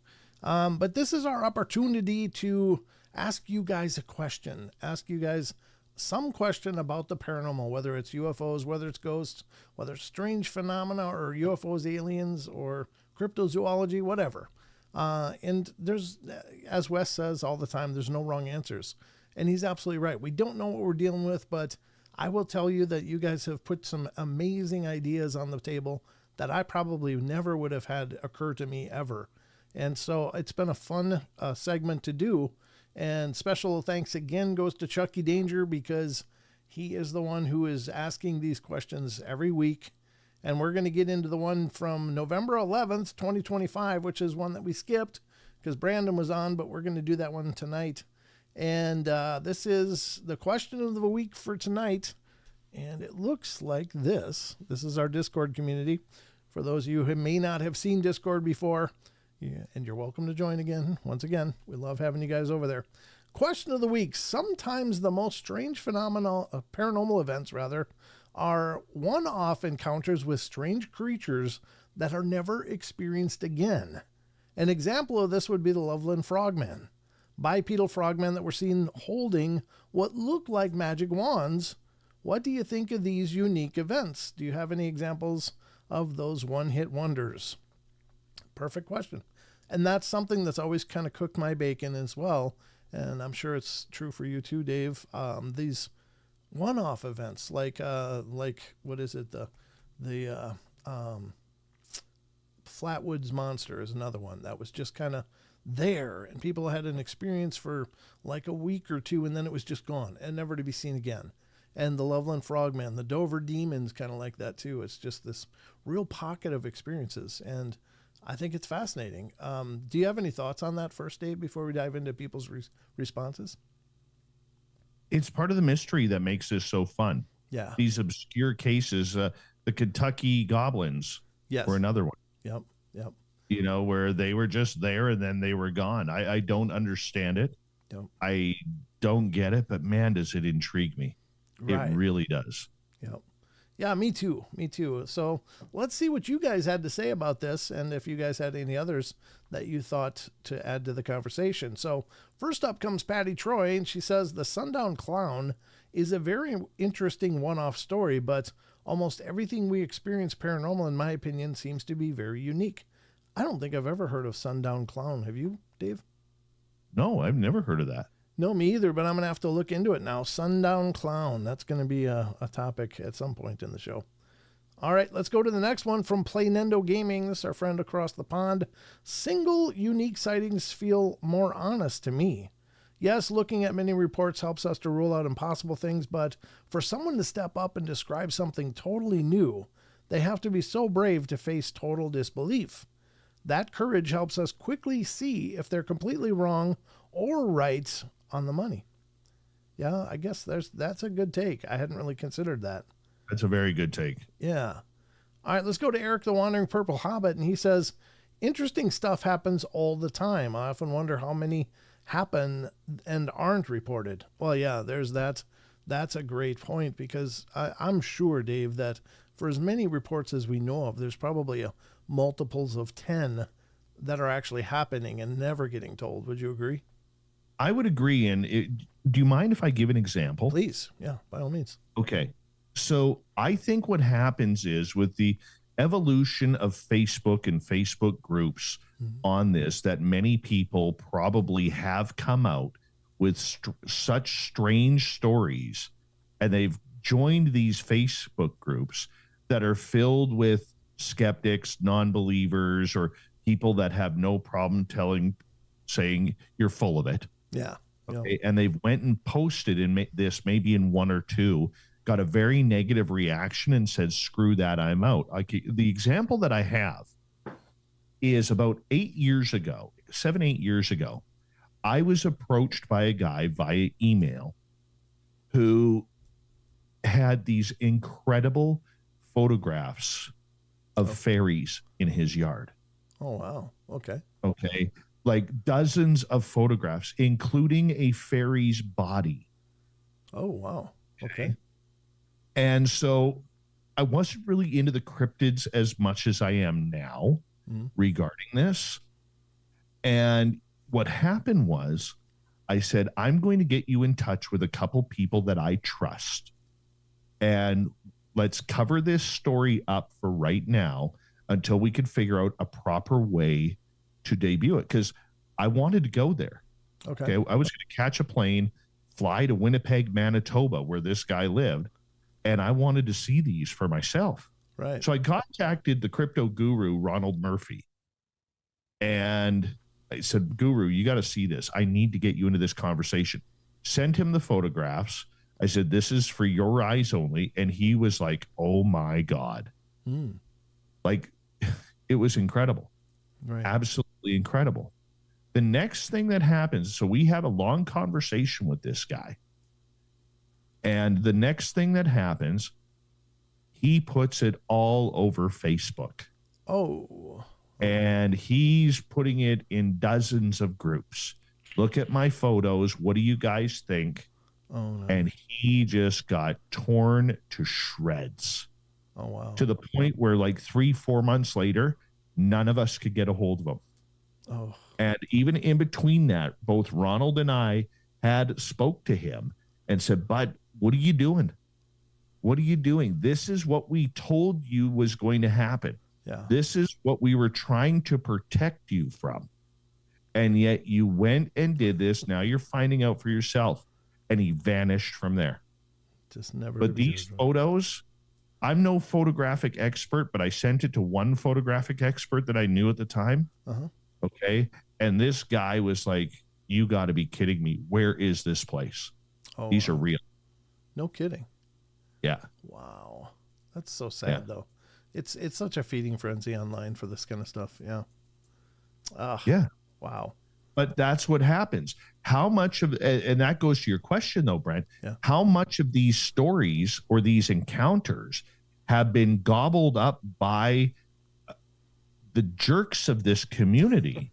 But this is our opportunity to ask you guys a question. Ask you guys some question about the paranormal, whether it's UFOs, whether it's ghosts, whether it's strange phenomena or UFOs, aliens, or cryptozoology, whatever. And there's, as Wes says all the time, there's no wrong answers. And he's absolutely right. We don't know what we're dealing with, but I will tell you that you guys have put some amazing ideas on the table that I probably never would have had occur to me ever. And so it's been a fun segment to do. And special thanks again goes to Chucky Danger, because he is the one who is asking these questions every week. And we're going to get into the one from November 11th, 2025, which is one that we skipped because Brandon was on, but we're going to do that one tonight. And this is the question of the week for tonight. And it looks like this. This is our Discord community. For those of you who may not have seen Discord before, yeah, and you're welcome to join again. Once again, we love having you guys over there. Question of the week. Sometimes the most strange paranormal events, are one-off encounters with strange creatures that are never experienced again. An example of this would be the Loveland Frogmen, bipedal frogmen that were seen holding what looked like magic wands. What do you think of these unique events? Do you have any examples of those one-hit wonders? Perfect question. And that's something that's always kind of cooked my bacon as well. And I'm sure it's true for you too, Dave. These one-off events, like what is it? The Flatwoods Monster is another one that was just kind of there, and people had an experience for like a week or two, and then it was just gone and never to be seen again. And the Loveland Frogman, the Dover Demons, kind of like that too. It's just this real pocket of experiences, and I think it's fascinating. Do you have any thoughts on that first, Dave, before we dive into people's responses? It's part of the mystery that makes this so fun. Yeah. These obscure cases, the Kentucky Goblins were another one. Yep. You know, where they were just there and then they were gone. I don't understand it. I don't get it, but man, does it intrigue me. Right. It really does. Yep. Yeah, me too. So let's see what you guys had to say about this, and if you guys had any others that you thought to add to the conversation. So first up comes Patty Troy, and she says, the Sundown Clown is a very interesting one-off story, but almost everything we experience paranormal, in my opinion, seems to be very unique. I don't think I've ever heard of Sundown Clown. Have you, Dave? No, I've never heard of that. No, me either, but I'm going to have to look into it now. Sundown Clown. That's going to be a topic at some point in the show. All right, let's go to the next one from Playnendo Gaming. This is our friend across the pond. Single unique sightings feel more honest to me. Yes, looking at many reports helps us to rule out impossible things, but for someone to step up and describe something totally new, they have to be so brave to face total disbelief. That courage helps us quickly see if they're completely wrong or right on the money. Yeah, I guess that's a good take. I hadn't really considered that. That's a very good take. Yeah. All right, let's go to Eric the Wandering Purple Hobbit, and he says, interesting stuff happens all the time. I often wonder how many happen and aren't reported. Well, yeah, there's that. That's a great point, because I'm sure, Dave, that for as many reports as we know of, there's probably multiples of 10 that are actually happening and never getting told. Would you agree? I would agree. And do you mind if I give an example? Please. Yeah, by all means. Okay. So I think what happens is, with the evolution of Facebook and Facebook groups on this, that many people probably have come out with such strange stories, and they've joined these Facebook groups that are filled with skeptics, non-believers, or people that have no problem saying you're full of it. Yeah. Okay. And they've went and posted in this, maybe in one or two, got a very negative reaction and said, screw that, I'm out. The example that I have is about 7, 8 years ago, I was approached by a guy via email who had these incredible photographs of fairies in his yard. Oh, wow. Okay. Like dozens of photographs, including a fairy's body. Oh, wow. Okay. And so I wasn't really into the cryptids as much as I am now regarding this. And what happened was, I said, I'm going to get you in touch with a couple people that I trust. And let's cover this story up for right now until we can figure out a proper way to debut it because I wanted to go there. Okay. I was going to catch a plane, fly to Winnipeg, Manitoba, where this guy lived, and I wanted to see these for myself. Right. So I contacted the crypto guru, Ronald Murphy, and I said, Guru, you got to see this. I need to get you into this conversation. Sent him the photographs. I said, this is for your eyes only. And he was like, oh my God. Like, it was incredible. Right. Absolutely incredible. The next thing that happens, so we had a long conversation with this guy. And the next thing that happens, he puts it all over Facebook. Oh. And he's putting it in dozens of groups. Look at my photos. What do you guys think? Oh, no. And he just got torn to shreds. Oh, wow. To the point where like 3-4 months later, none of us could get a hold of him. Oh. And even in between that, both Ronald and I had spoke to him and said, Bud, what are you doing? What are you doing? This is what we told you was going to happen. Yeah. This is what we were trying to protect you from. And yet you went and did this. Now you're finding out for yourself. And he vanished from there. Just never. But these photos, I'm no photographic expert, but I sent it to one photographic expert that I knew at the time. Okay. And this guy was like, you got to be kidding me. Where is this place? Oh, these are real. No kidding. Yeah. Wow. That's so sad, though. It's such a feeding frenzy online for this kind of stuff. Yeah. Yeah. Wow. But that's what happens. How much of, and that goes to your question though, Brent, how much of these stories or these encounters have been gobbled up by the jerks of this community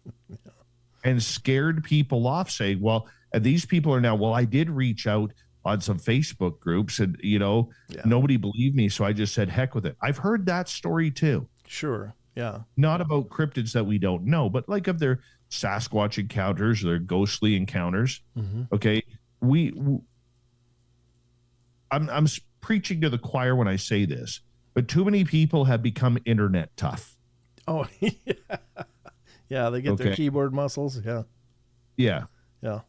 and scared people off saying, well, these people are now, well, I did reach out on some Facebook groups and, nobody believed me. So I just said, heck with it. I've heard that story too. Sure. Yeah. Not about cryptids that we don't know, but like of their Sasquatch encounters, their ghostly encounters. Okay. I'm preaching to the choir when I say this, but too many people have become internet tough. Oh, yeah. Yeah. They get their keyboard muscles. Yeah. Yeah. Yeah.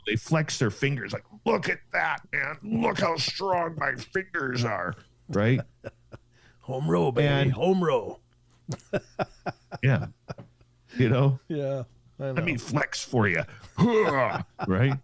They flex their fingers like, look at that, man. Look how strong my fingers are. Right. Home row, baby. Home row. Yeah. Yeah. Let me flex for you. Right.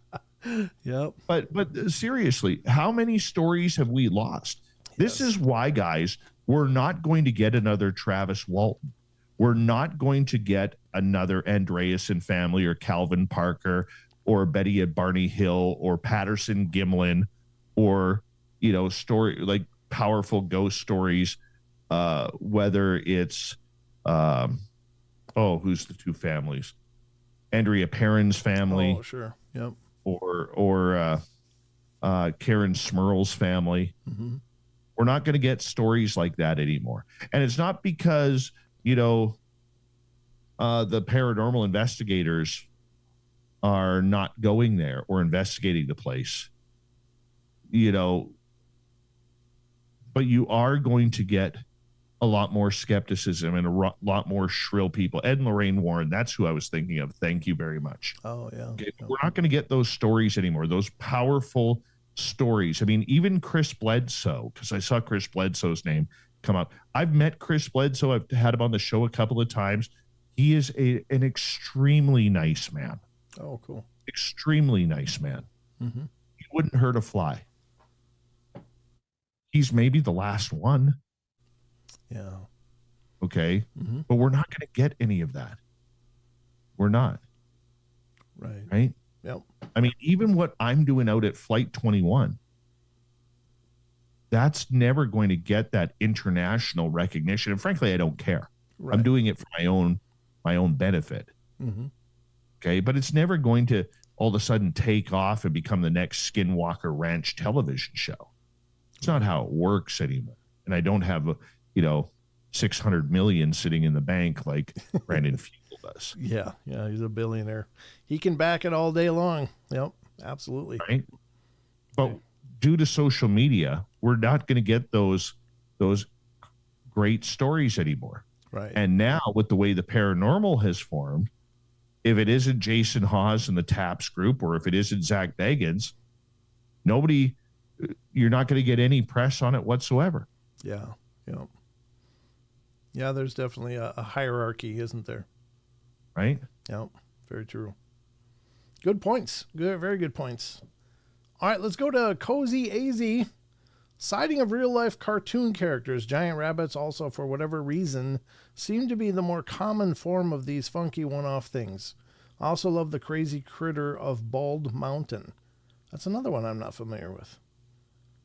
Yep. But seriously, how many stories have we lost? This is why, guys, we're not going to get another Travis Walton. We're not going to get another Andreasen family or Calvin Parker or Betty at Barney Hill or Patterson Gimlin or, story like powerful ghost stories, whether it's, who's the two families? Andrea Perrin's family. Oh, sure. Yep. Or Karen Smurl's family. We're not going to get stories like that anymore. And it's not because, the paranormal investigators are not going there or investigating the place, but you are going to get a lot more skepticism and a lot more shrill people. Ed and Lorraine Warren, that's who I was thinking of. Thank you very much. Oh, yeah. Okay. We're not going to get those stories anymore, those powerful stories. I mean, even Chris Bledsoe, because I saw Chris Bledsoe's name come up. I've met Chris Bledsoe. I've had him on the show a couple of times. He is an extremely nice man. Oh, cool. Extremely nice man. He wouldn't hurt a fly. He's maybe the last one. Yeah. Okay. But we're not going to get any of that. We're not. Right. Yep. I mean, even what I'm doing out at Flight 21, that's never going to get that international recognition. And frankly, I don't care. I'm doing it for my own benefit. Okay. But it's never going to all of a sudden take off and become the next Skinwalker Ranch television show. It's not how it works anymore. And I don't have 600 million sitting in the bank like Brandon Fuel does. Yeah. He's a billionaire. He can back it all day long. Yep. Absolutely. Right. But due to social media, we're not going to get those great stories anymore. Right. And now with the way the paranormal has formed, if it isn't Jason Hawes and the TAPS group, or if it isn't Zach Bagans, you're not going to get any press on it whatsoever. Yeah. Yeah. Yeah. There's definitely a hierarchy, isn't there? Right. Yeah. Very true. Good points. Good. Very good points. All right. Let's go to Cozy AZ. Sighting of real-life cartoon characters, giant rabbits also, for whatever reason, seem to be the more common form of these funky one-off things. I also love the crazy critter of Bald Mountain. That's another one I'm not familiar with.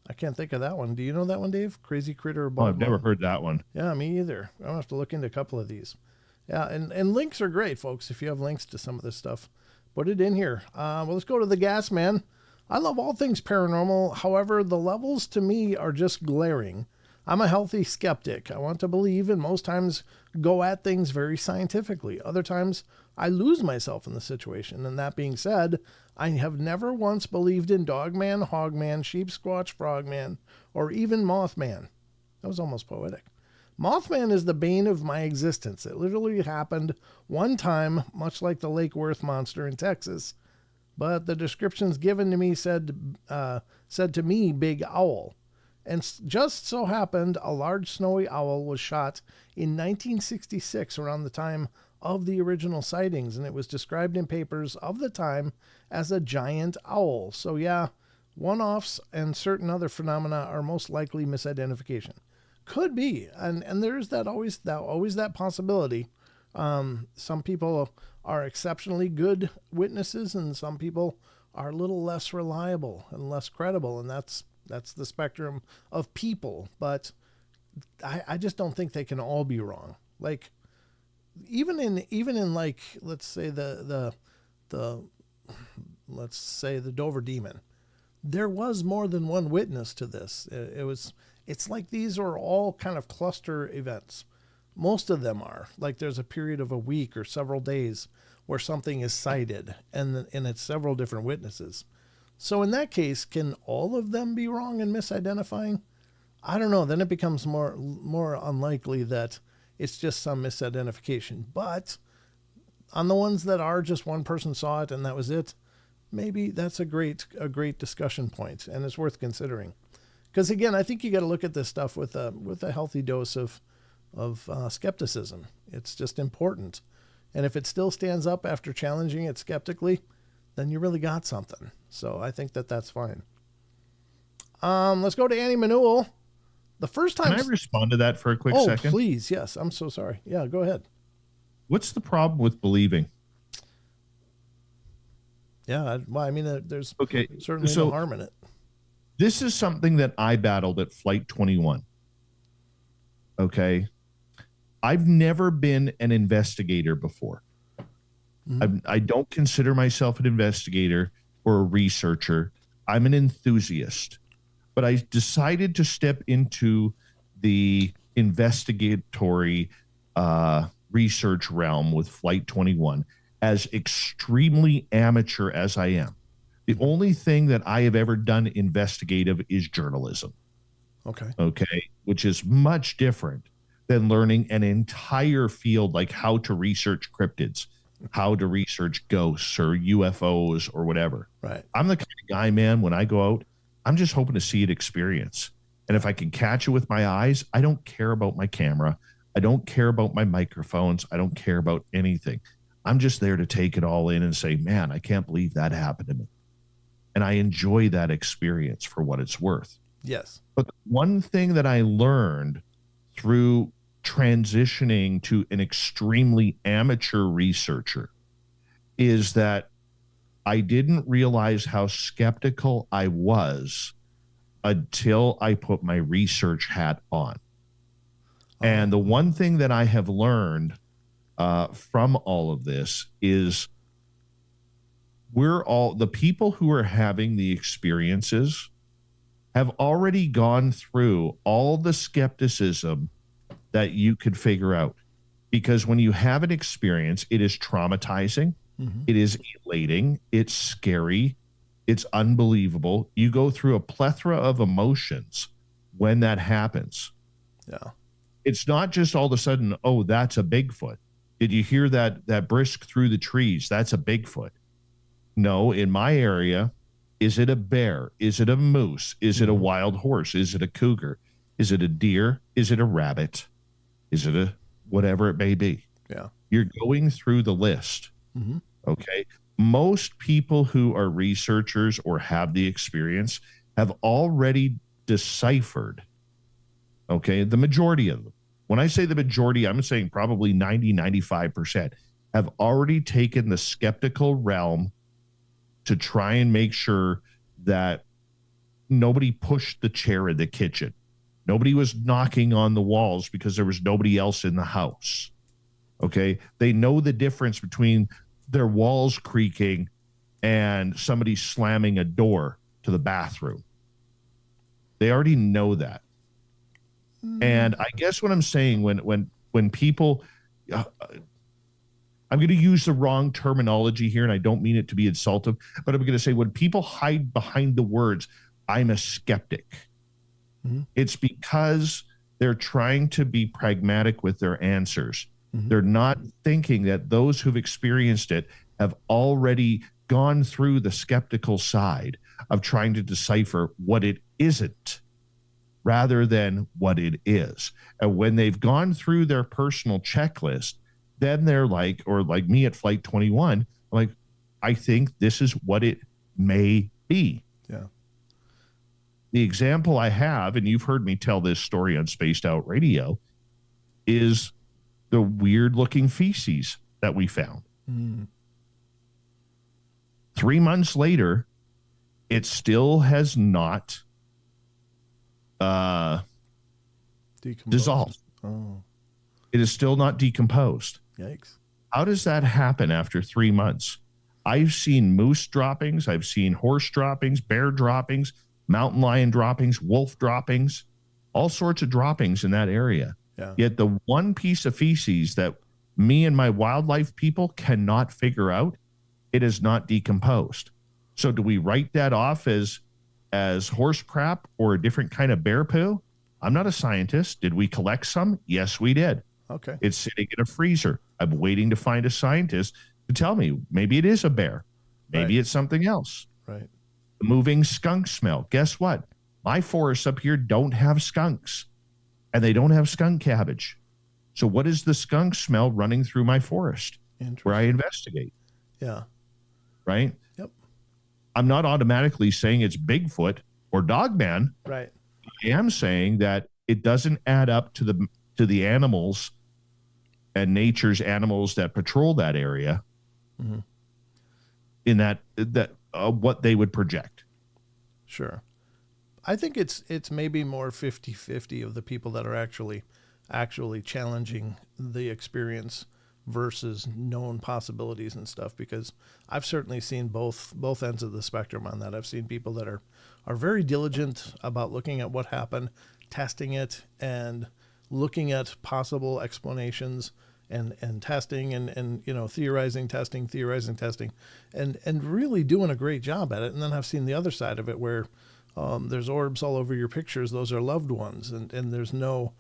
I can't think of that one. Do you know that one, Dave? Crazy critter of Bald I've never heard that one. Yeah, me either. I'll have to look into a couple of these. Yeah, and links are great, folks. If you have links to some of this stuff, put it in here. Well, let's go to the Gas Man. I love all things paranormal. However, the levels to me are just glaring. I'm a healthy skeptic. I want to believe and most times go at things very scientifically. Other times I lose myself in the situation. And that being said, I have never once believed in Dogman, Hogman, Sheep Squatch, Frogman, or even Mothman. That was almost poetic. Mothman is the bane of my existence. It literally happened one time, much like the Lake Worth monster in Texas. But the descriptions given to me said to me, big owl. And just so happened, a large snowy owl was shot in 1966 around the time of the original sightings. And it was described in papers of the time as a giant owl. So yeah, one-offs and certain other phenomena are most likely misidentification. Could be. And there's always that possibility. Some people are exceptionally good witnesses, and some people are a little less reliable and less credible, and that's the spectrum of people. But I just don't think they can all be wrong. Like even in like, let's say the Dover Demon, there was more than one witness to this. It's like these are all kind of cluster events. Most of them are. Like there's a period of a week or several days where something is cited, and it's several different witnesses. So in that case, can all of them be wrong in misidentifying? I don't know. Then it becomes more unlikely that it's just some misidentification. But on the ones that are just one person saw it and that was it, maybe that's a great discussion point, and it's worth considering. Because again, I think you got to look at this stuff with a healthy dose of skepticism. It's just important. And if it still stands up after challenging it skeptically, then you really got something. So I think that's fine. Let's go to Annie Manuel. The first time. Can I respond to that for a quick second? Oh, please. Yes. I'm so sorry. Yeah, go ahead. What's the problem with believing? Yeah. Well, I mean, there's certainly no harm in it. This is something that I battled at Flight 21. Okay. I've never been an investigator before. Mm-hmm. I don't consider myself an investigator or a researcher. I'm an enthusiast. But I decided to step into the investigatory research realm with Flight 21 as extremely amateur as I am. The only thing that I have ever done investigative is journalism. Okay. Which is much different than learning an entire field like how to research cryptids, how to research ghosts or UFOs or whatever. Right. I'm the kind of guy, man, when I go out, I'm just hoping to see it experience. And if I can catch it with my eyes, I don't care about my camera. I don't care about my microphones. I don't care about anything. I'm just there to take it all in and say, man, I can't believe that happened to me. And I enjoy that experience for what it's worth. Yes. But one thing that I learned through transitioning to an extremely amateur researcher is that I didn't realize how skeptical I was until I put my research hat on. And the one thing that I have learned from all of this is the people who are having the experiences have already gone through all the skepticism that you could figure out. Because when you have an experience, it is traumatizing. Mm-hmm. It is elating. It's scary. It's unbelievable. You go through a plethora of emotions when that happens. Yeah. It's not just all of a sudden, oh, that's a Bigfoot. Did you hear that brisk through the trees? That's a Bigfoot. No, in my area, is it a bear? Is it a moose? Is it a wild horse? Is it a cougar? Is it a deer? Is it a rabbit? Is it a whatever it may be? Yeah. You're going through the list. Okay. Most people who are researchers or have the experience have already deciphered, okay, the majority of them. When I say the majority, I'm saying probably 90-95% have already taken the skeptical realm to try and make sure that nobody pushed the chair in the kitchen. Nobody was knocking on the walls because there was nobody else in the house. Okay. They know the difference between their walls creaking and somebody slamming a door to the bathroom. They already know that. And I guess what I'm saying when people, I'm going to use the wrong terminology here, and I don't mean it to be insultive, but I'm going to say when people hide behind the words, I'm a skeptic, it's because they're trying to be pragmatic with their answers. They're not thinking that those who've experienced it have already gone through the skeptical side of trying to decipher what it isn't rather than what it is. And when they've gone through their personal checklist, then they're like, or like me at Flight 21, like, I think this is what it may be. Yeah. The example I have, and you've heard me tell this story on Spaced Out Radio, is the weird looking feces that we found. 3 months later, it still has not dissolved. Oh, It is still not decomposed. yikes. How does that happen after 3 months? I've seen moose droppings. I've seen horse droppings, bear droppings, mountain lion droppings, wolf droppings, all sorts of droppings in that area. Yeah. Yet the one piece of feces that me and my wildlife people cannot figure out, it is not decomposed. So do we write that off as horse crap or a different kind of bear poo? I'm not a scientist. Did we collect some? Yes, we did. Okay. It's sitting in a freezer. I'm waiting to find a scientist to tell me maybe it is a bear. Maybe it's something else. Right. The moving skunk smell. Guess what? My forests up here don't have skunks, and they don't have skunk cabbage. So what is the skunk smell running through my forest where I investigate? Yeah. Right? Yep. I'm not automatically saying it's Bigfoot or Dogman. Right. I am saying that it doesn't add up to the animals and nature's animals that patrol that area in that what they would project. Sure. I think it's maybe more 50-50 of the people that are actually challenging the experience versus known possibilities and stuff, because I've certainly seen both ends of the spectrum on that. I've seen people that are very diligent about looking at what happened, testing it, and looking at possible explanations and testing and theorizing, testing, and really doing a great job at it. And then I've seen the other side of it where there's orbs all over your pictures. Those are loved ones, and there's no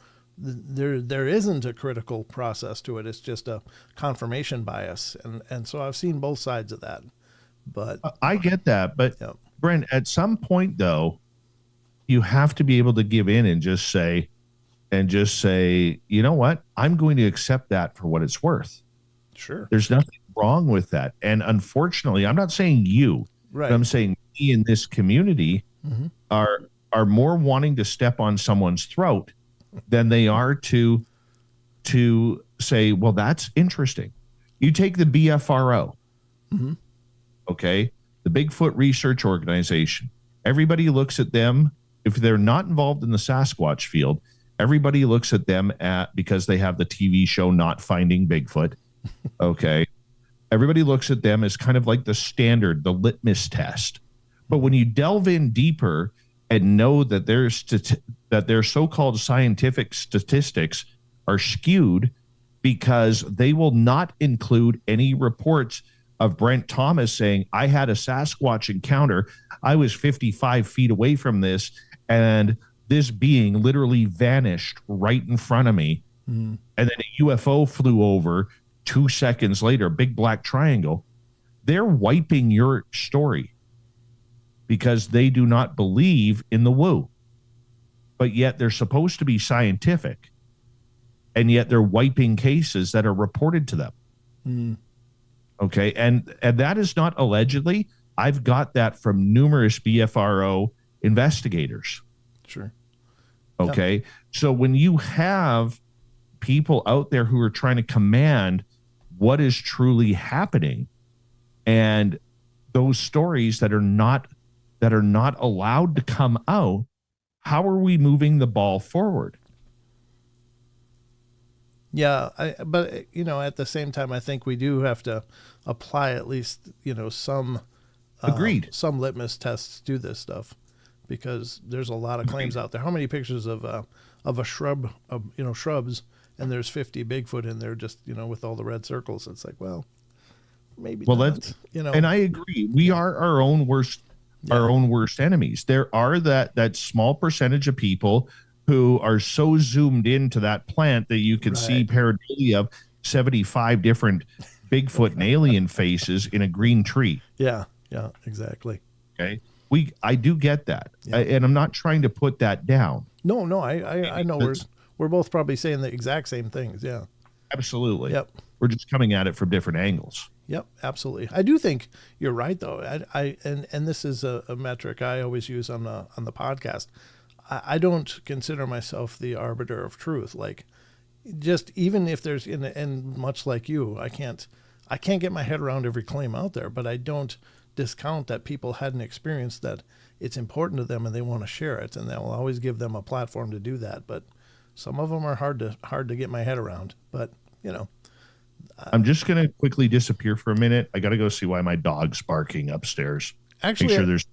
there isn't a critical process to it. It's just a confirmation bias, and so I've seen both sides of that. But I get that, but Yep. Brent, at some point though, you have to be able to give in and just say, you know what? I'm going to accept that for what it's worth. Sure, There's nothing wrong with that. And unfortunately, I'm not saying you, right? but I'm saying me in this community are more wanting to step on someone's throat than they are to say, well, that's interesting. You take the BFRO, okay, the Bigfoot Research Organization. Everybody looks at them, if they're not involved in the Sasquatch field, everybody looks at them because they have the TV show Not Finding Bigfoot, okay? Everybody looks at them as kind of like the standard, the litmus test. But when you delve in deeper and know that their so-called scientific statistics are skewed because they will not include any reports of Brent Thomas saying, I had a Sasquatch encounter. I was 55 feet away from this, and this being literally vanished right in front of me. And then a UFO flew over 2 seconds later, a big black triangle, they're wiping your story because they do not believe in the woo. But yet they're supposed to be scientific. And yet they're wiping cases that are reported to them. Mm. Okay. And that is not allegedly. I've got that from numerous BFRO investigators. Sure. Okay. Yeah. So when you have people out there who are trying to command what is truly happening, and those stories that are not allowed to come out, how are we moving the ball forward? Yeah, but at the same time, I think we do have to apply at least some Agreed. Some litmus tests to this stuff, because there's a lot of claims out there. How many pictures of a shrub, shrubs, and there's 50 Bigfoot in there, just with all the red circles. It's like, well, maybe not. That's and I agree. We are our own worst enemies. There are that small percentage of people who are so zoomed into that plant that you can see pareidolia of 75 different Bigfoot and alien faces in a green tree. Yeah, exactly. Okay. I do get that. Yeah. And I'm not trying to put that down. No, I know we're both probably saying the exact same things. Yeah. Absolutely. Yep. We're just coming at it from different angles. Yep, absolutely. I do think you're right, though. And this is a metric I always use on the podcast. I don't consider myself the arbiter of truth. Like, just even if there's and much like you, I can't get my head around every claim out there, but I don't discount that people had an experience that it's important to them and they want to share it, and that will always give them a platform to do that. But some of them are hard to get my head around. But I'm just going to quickly disappear for a minute. I got to go see why my dog's barking upstairs. Actually, make sure there's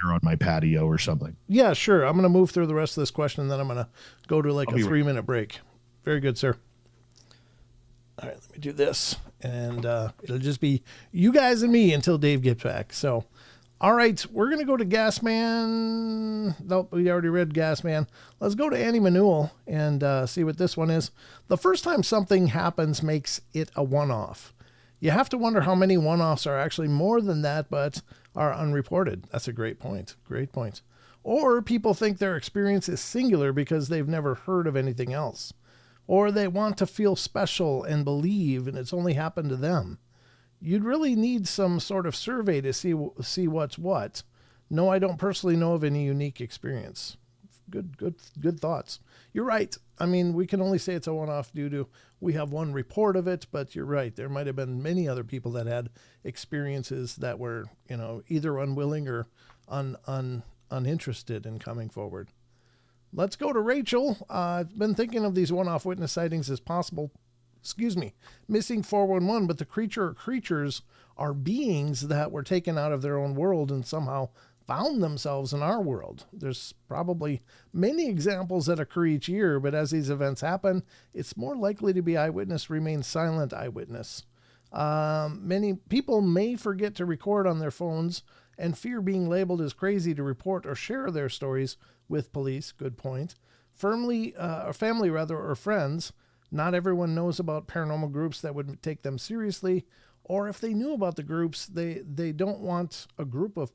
air on my patio or something. Yeah, sure. I'm going to move through the rest of this question, and then I'm going to go to like a 3-minute break. Very good, sir. All right, let me do this, and it'll just be you guys and me until Dave gets back. So, all right, we're going to go to Gasman. Nope, we already read Gasman. Let's go to Annie Manuel and see what this one is. The first time something happens makes it a one-off. You have to wonder how many one-offs are actually more than that, but are unreported. That's a great point. Great point. Or people think their experience is singular because they've never heard of anything else. Or they want to feel special and believe, and it's only happened to them. You'd really need some sort of survey to see what's what. No, I don't personally know of any unique experience. Good thoughts. You're right. I mean, we can only say it's a one-off due to we have one report of it, but you're right. There might have been many other people that had experiences that were, either unwilling or uninterested in coming forward. Let's go to Rachel. I've been thinking of these one-off witness sightings as possible. Missing 411, but the creature or creatures are beings that were taken out of their own world and somehow found themselves in our world. There's probably many examples that occur each year, but as these events happen, it's more likely to be eyewitness remains silent eyewitness. Many people may forget to record on their phones and fear being labeled as crazy to report or share their stories with police. Good point. Family or friends. Not everyone knows about paranormal groups that would take them seriously, or if they knew about the groups, they don't want a group of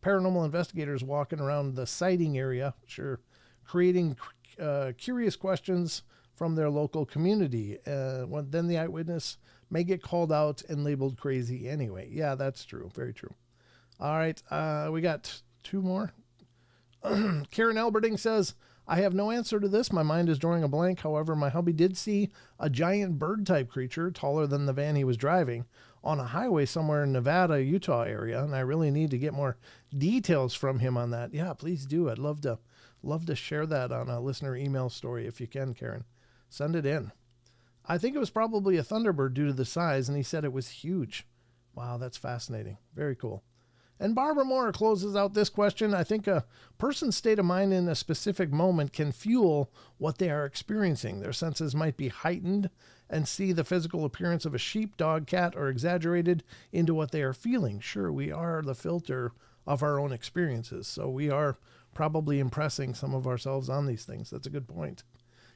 paranormal investigators walking around the sighting area, creating curious questions from their local community. Then the eyewitness may get called out and labeled crazy anyway. Yeah, that's true. Very true. All right, we got 2 more. Karen Alberding says, I have no answer to this. My mind is drawing a blank. However, my hubby did see a giant bird-type creature, taller than the van he was driving, on a highway somewhere in Nevada, Utah area, and I really need to get more details from him on that. Yeah, please do. I'd love to share that on a listener email story if you can, Karen. Send it in. I think it was probably a thunderbird due to the size, and he said it was huge. Wow, that's fascinating. Very cool. And Barbara Moore closes out this question. I think a person's state of mind in a specific moment can fuel what they are experiencing. Their senses might be heightened and see the physical appearance of a sheep, dog, cat, or exaggerated into what they are feeling. Sure, we are the filter of our own experiences, so we are probably impressing some of ourselves on these things. That's a good point.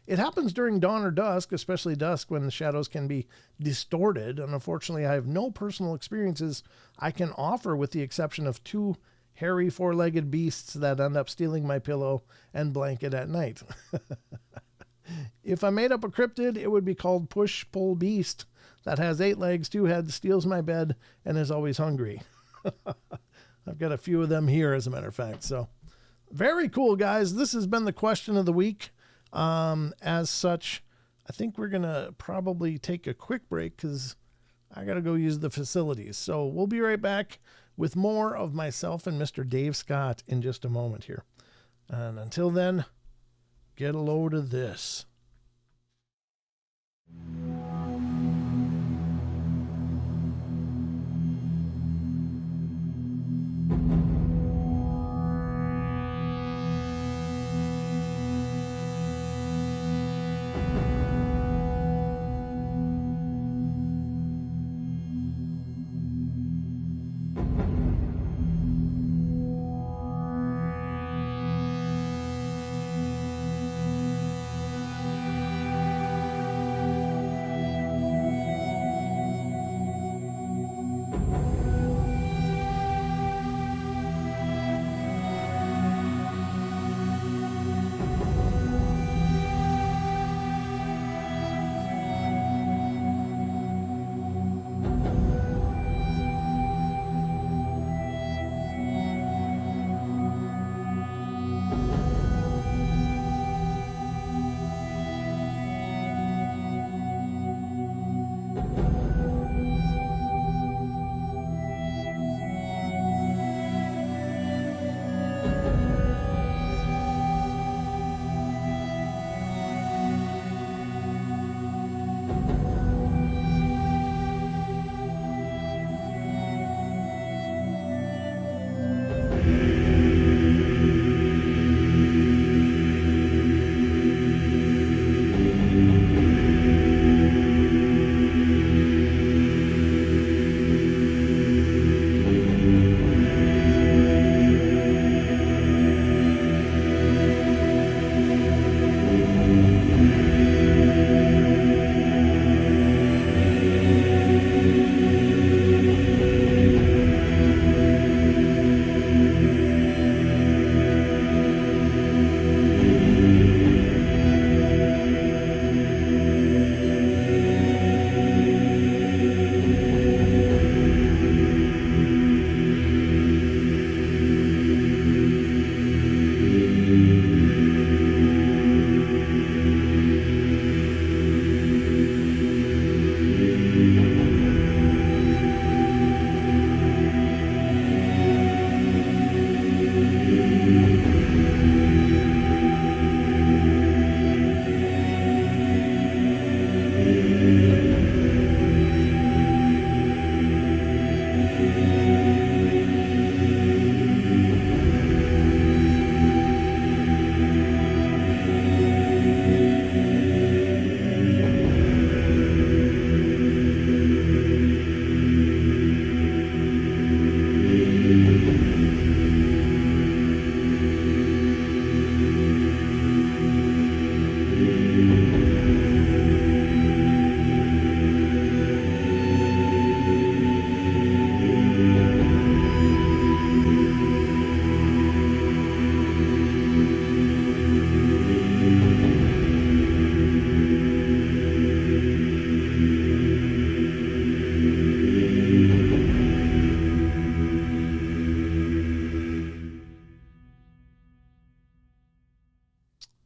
It happens during dawn or dusk, especially dusk when the shadows can be distorted. And unfortunately, I have no personal experiences I can offer with the exception of 2 hairy 4-legged beasts that end up stealing my pillow and blanket at night. If I made up a cryptid, it would be called Push Pull Beast that has 8 legs, 2 heads, steals my bed, and is always hungry. I've got a few of them here, as a matter of fact. So very cool, guys. This has been the question of the week. As such, I think we're going to probably take a quick break because I got to go use the facilities. So we'll be right back with more of myself and Mr. Dave Scott in just a moment here. And until then, get a load of this.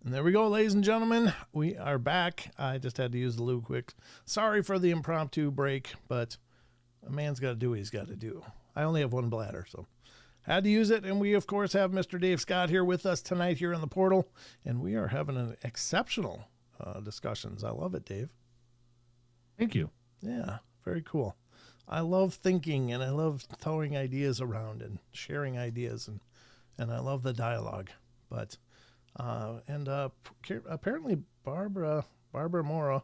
And there we go, ladies and gentlemen. We are back. I just had to use the loo quick. Sorry for the impromptu break, but a man's got to do what he's got to do. I only have one bladder, so had to use it. And we, of course, have Mr. Dave Scott here with us tonight here in the portal. And we are having an exceptional discussions. I love it, Dave. Thank you. Yeah, very cool. I love thinking and I love throwing ideas around and sharing ideas, and I love the dialogue. But apparently Barbara Mora,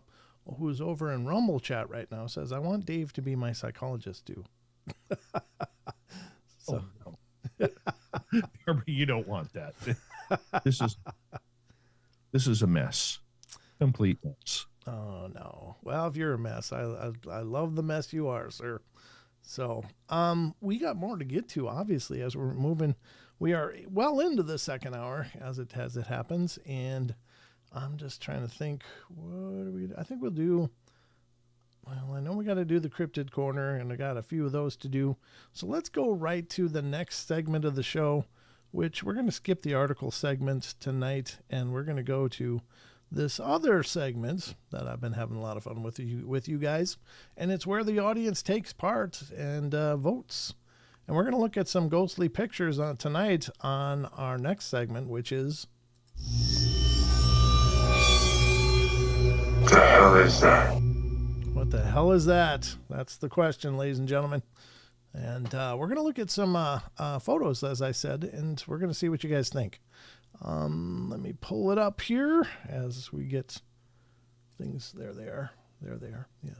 who's over in Rumble chat right now, says, I want Dave to be my psychologist too. So oh, no. Barbara, you don't want that. This is a mess. complete mess. Oh no. Well, if you're a mess, I love the mess you are, sir. So, we got more to get to, obviously, as we're moving. We are well into the second hour as it happens, and I'm just trying to think. What do we? I think we'll do. Well, I know we got to do the cryptid corner, and I got a few of those to do. So let's go right to the next segment of the show, which we're going to skip the article segment tonight, and we're going to go to this other segment that I've been having a lot of fun with you guys, and it's where the audience takes part and votes. And we're going to look at some ghostly pictures tonight on our next segment, which is... What the hell is that? What the hell is that? That's the question, ladies and gentlemen. And we're going to look at some photos, as I said, and we're going to see what you guys think. Let me pull it up here as we get things. There they are. There they are. Yeah.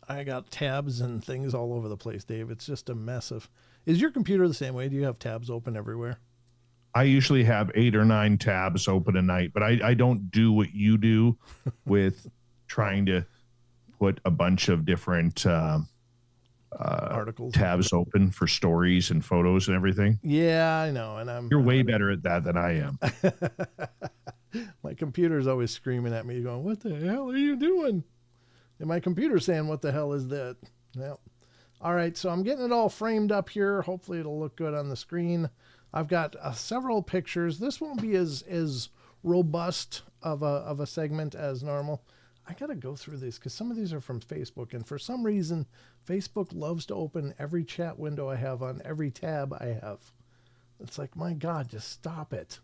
I got tabs and things all over the place, Dave. It's just a mess of... Is your computer the same way? Do you have tabs open everywhere? I usually have 8 or 9 tabs open a night, but I don't do what you do with trying to put a bunch of different articles, tabs open for stories and photos and everything. Yeah, I know. And you're way better at that than I am. My computer's always screaming at me going, what the hell are you doing? And my computer's saying, what the hell is that? Yep. All right. So I'm getting it all framed up here. Hopefully it'll look good on the screen. I've got several pictures. This won't be as robust of a segment as normal. I got to go through these because some of these are from Facebook. And for some reason, Facebook loves to open every chat window I have on every tab I have. It's like, my God, just stop it.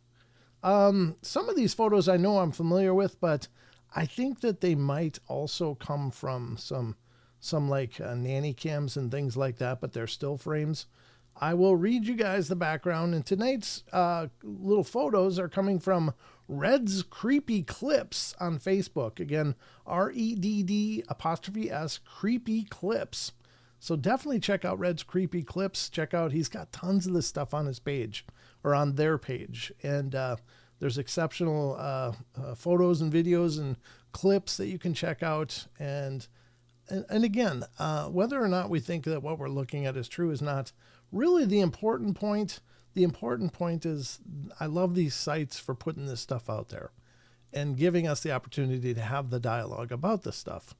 Some of these photos I know I'm familiar with, but I think that they might also come from some like nanny cams and things like that, but they're still frames. I will read you guys the background, and tonight's little photos are coming from Red's Creepy Clips on Facebook. Again, REDD''S Creepy Clips. So definitely check out Red's Creepy Clips. Check out, he's got tons of this stuff on his page, or on their page. And there's exceptional photos and videos and clips that you can check out. And again, whether or not we think that what we're looking at is true is not really the important point. The important point is I love these sites for putting this stuff out there and giving us the opportunity to have the dialogue about this stuff.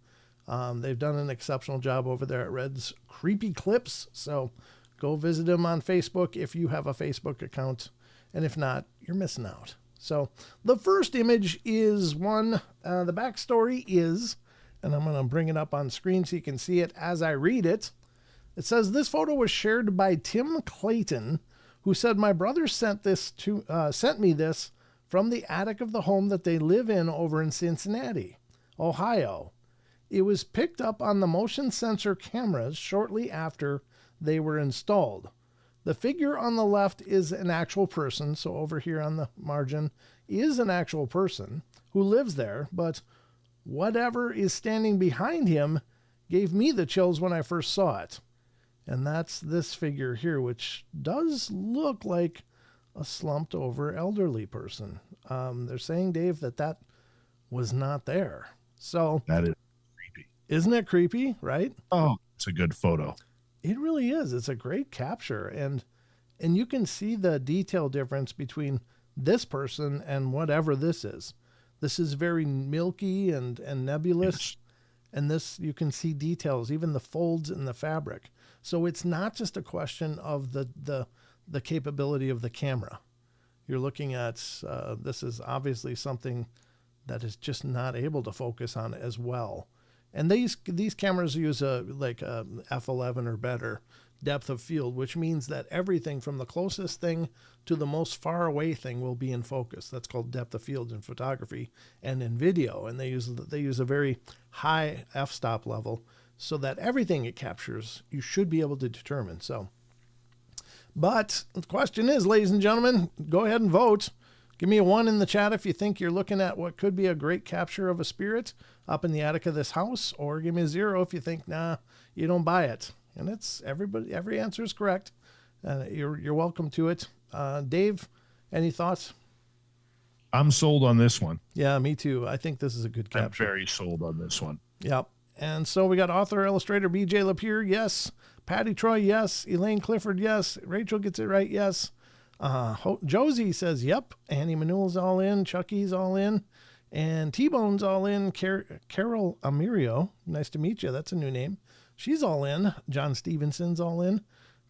They've done an exceptional job over there at Red's Creepy Clips. So go visit them on Facebook if you have a Facebook account. And if not, you're missing out. So the first image is one, the backstory is, and I'm going to bring it up on screen so you can see it as I read it. It says, this photo was shared by Tim Clayton, who said, my brother sent me this from the attic of the home that they live in over in Cincinnati, Ohio. It was picked up on the motion sensor cameras shortly after they were installed. The figure on the left is an actual person, so over here on the margin is an actual person who lives there, but whatever is standing behind him gave me the chills when I first saw it. And that's this figure here, which does look like a slumped over elderly person. They're saying, Dave, that was not there. So that is creepy. Isn't it creepy, right? Oh, it's a good photo. It really is. It's a great capture. And you can see the detail difference between this person and whatever this is. This is very milky and nebulous. Yes. And this, you can see details, even the folds in the fabric. So it's not just a question of the capability of the camera. You're looking at, this is obviously something that is just not able to focus on as well. And these cameras use a f11 or better depth of field, which means that everything from the closest thing to the most far away thing will be in focus. That's called depth of field in photography and in video. And they use a very high f-stop level so that everything it captures, you should be able to determine. So, but the question is, ladies and gentlemen, go ahead and vote. Give me a 1 in the chat if you think you're looking at what could be a great capture of a spirit up in the attic of this house, or give me a 0 if you think, nah, you don't buy it. And it's every answer is correct. You're welcome to it. Dave, any thoughts? I'm sold on this one. Yeah, me too. I think this is a good capture. I'm very sold on this one. Yep. And so we got author, illustrator, BJ Lapierre, yes. Patty Troy, yes. Elaine Clifford, yes. Rachel gets it right, yes. Josie says, yep. Annie Manuel's all in. Chucky's all in. And T-Bone's all in. Carol Amirio, nice to meet you. That's a new name. She's all in. John Stevenson's all in.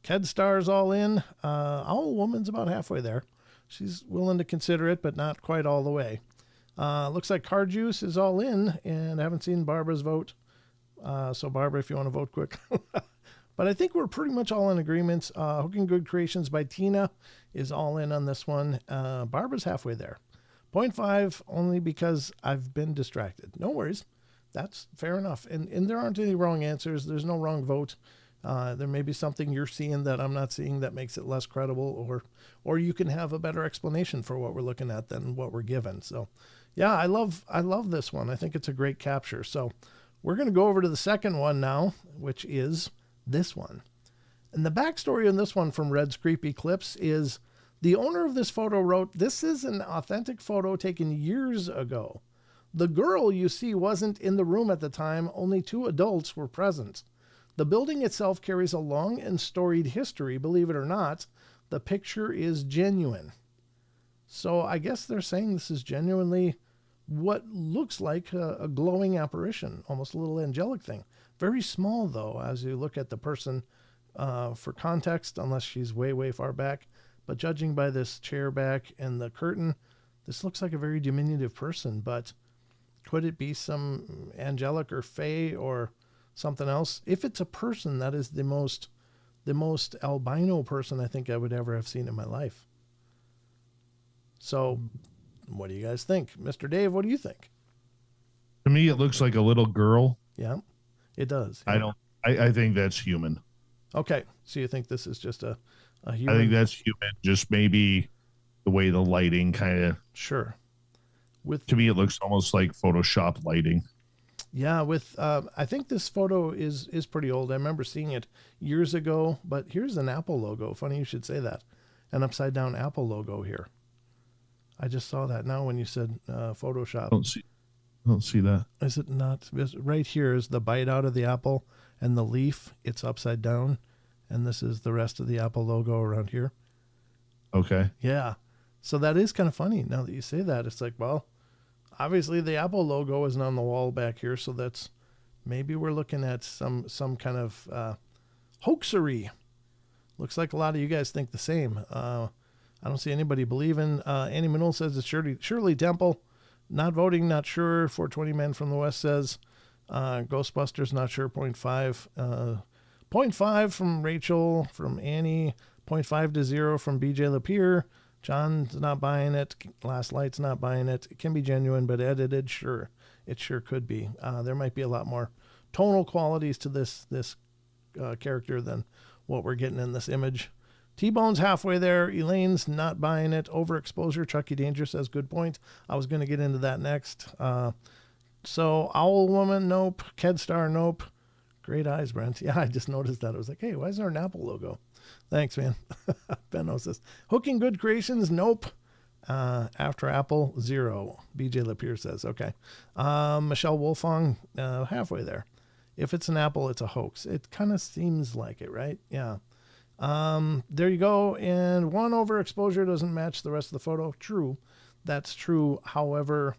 Kedstar's all in. Owl Woman's about halfway there. She's willing to consider it, but not quite all the way. Looks like Car Juice is all in, and I haven't seen Barbara's vote. So Barbara, if you want to vote quick. But I think we're pretty much all in agreement. Hooking Good Creations by Tina is all in on this one. Barbara's halfway there. 0.5 only because I've been distracted. No worries. That's fair enough. And there aren't any wrong answers. There's no wrong vote. There may be something you're seeing that I'm not seeing that makes it less credible, or you can have a better explanation for what we're looking at than what we're given. So yeah, I love this one. I think it's a great capture. So we're going to go over to the second one now, which is this one. And the backstory on this one from Red's Creepy Clips is the owner of this photo wrote, "This is an authentic photo taken years ago. The girl you see wasn't in the room at the time. Only 2 adults were present. The building itself carries a long and storied history. Believe it or not, the picture is genuine." So I guess they're saying this is genuinely what looks like a glowing apparition, almost a little angelic thing. Very small, though, as you look at the person for context, unless she's way, way far back. But judging by this chair back and the curtain, this looks like a very diminutive person. But could it be some angelic or fae or something else? If it's a person, that is the most albino person I think I would ever have seen in my life. So what do you guys think? Mr. Dave, what do you think? To me, it looks like a little girl. Yeah, it does. Yeah. I think that's human. Okay. So you think this is just a human? I think that's human. Just maybe the way the lighting kind of. Sure. To me, it looks almost like Photoshop lighting. Yeah, I think this photo is pretty old. I remember seeing it years ago, but here's an Apple logo. Funny you should say that. An upside down Apple logo here. I just saw that now when you said Photoshop. I don't see that. Is it not? Right here is the bite out of the apple and the leaf. It's upside down. And this is the rest of the Apple logo around here. Okay. Yeah. So that is kind of funny. Now that you say that, it's like, well, obviously the Apple logo isn't on the wall back here. So that's maybe we're looking at some kind of hoaxery. Looks like a lot of you guys think the same. I don't see anybody believing. Annie Manuel says it's Shirley Temple. Not voting, not sure. 420 Men from the West says Ghostbusters, not sure. 0.5. 0.5 from Rachel, from Annie. 0.5 to 0 from BJ Lapierre. John's not buying it. Last Light's not buying it. It can be genuine, but edited, sure. It sure could be. There might be a lot more tonal qualities to this character than what we're getting in this image. T-Bone's halfway there. Elaine's not buying it. Overexposure. Chucky Danger says, good point. I was going to get into that next. So Owl Woman, nope. Kedstar, nope. Great eyes, Brent. Yeah, I just noticed that. I was like, hey, why is there an Apple logo? Thanks, man. Ben says, Hooking Good Creations, nope. After Apple, 0. BJ Lapierre says, okay. Michelle Wolfong, halfway there. If it's an Apple, it's a hoax. It kind of seems like it, right? Yeah. There you go. And one overexposure doesn't match the rest of the photo. True. That's true. However,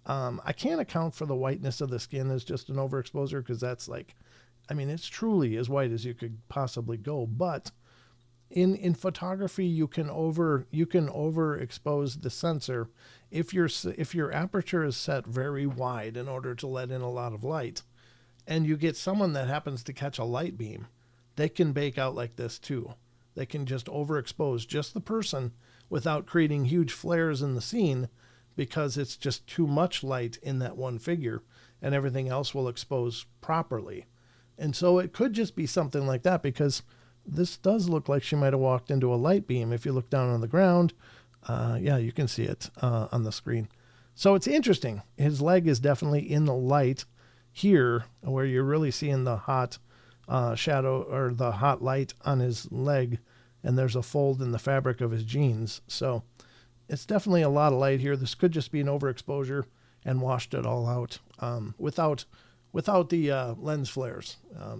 I can't account for the whiteness of the skin as just an overexposure because that's like, I mean, it's truly as white as you could possibly go. But in photography, you can overexpose the sensor if your aperture is set very wide in order to let in a lot of light, and you get someone that happens to catch a light beam. They can bake out like this too. They can just overexpose just the person without creating huge flares in the scene because it's just too much light in that one figure and everything else will expose properly. And so it could just be something like that because this does look like she might have walked into a light beam. If you look down on the ground, yeah, you can see it on the screen. So it's interesting. His leg is definitely in the light here where you're really seeing the hot shadow or the hot light on his leg, and there's a fold in the fabric of his jeans. So it's definitely a lot of light here. This could just be an overexposure and washed it all out without the lens flares.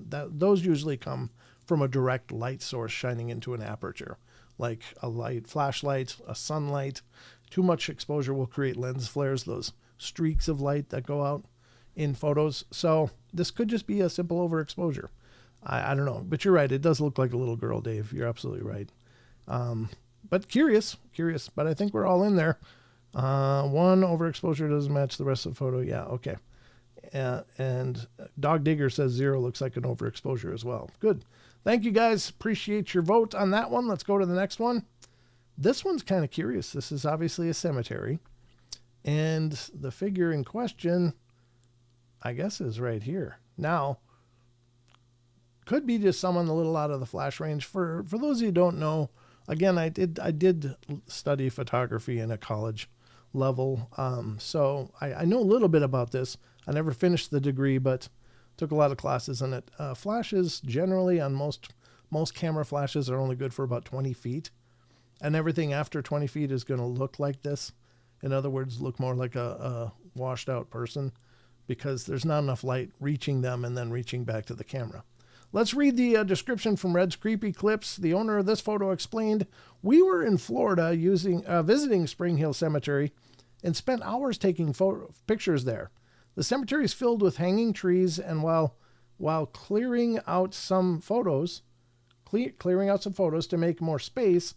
Those usually come from a direct light source shining into an aperture, like a light, flashlight, a sunlight. Too much exposure will create lens flares, those streaks of light that go out in photos. So this could just be a simple overexposure. I don't know, but you're right. It does look like a little girl, Dave. You're absolutely right. But curious, but I think we're all in there. One overexposure doesn't match the rest of the photo. Yeah, okay. And Dog Digger says 0 looks like an overexposure as well. Good. Thank you guys. Appreciate your vote on that one. Let's go to the next one. This one's kind of curious. This is obviously a cemetery. And the figure in question, I guess, is right here. Now, could be just someone a little out of the flash range. For those of you who don't know, again, I did study photography in a college level. So I know a little bit about this. I never finished the degree, but took a lot of classes in it. Flashes generally on most camera flashes are only good for about 20 feet. And everything after 20 feet is going to look like this. In other words, look more like a washed out person because there's not enough light reaching them and then reaching back to the camera. Let's read the description from Red's Creepy Clips. The owner of this photo explained, "We were in Florida visiting Spring Hill Cemetery and spent hours taking pictures there. The cemetery is filled with hanging trees, and while clearing out some photos to make more space,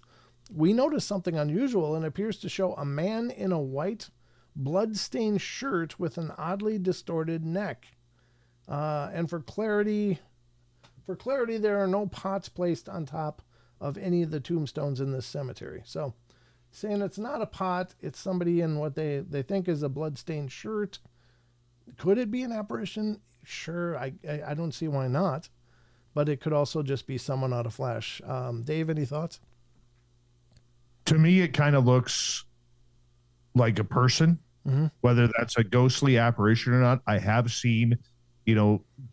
we noticed something unusual and appears to show a man in a white blood-stained shirt with an oddly distorted neck. And for clarity, there are no pots placed on top of any of the tombstones in this cemetery." So, saying it's not a pot, it's somebody in what they think is a blood-stained shirt. Could it be an apparition? Sure, I don't see why not. But it could also just be someone out of flash. Dave, any thoughts? To me, it kind of looks like a person, whether that's a ghostly apparition or not. I have seen,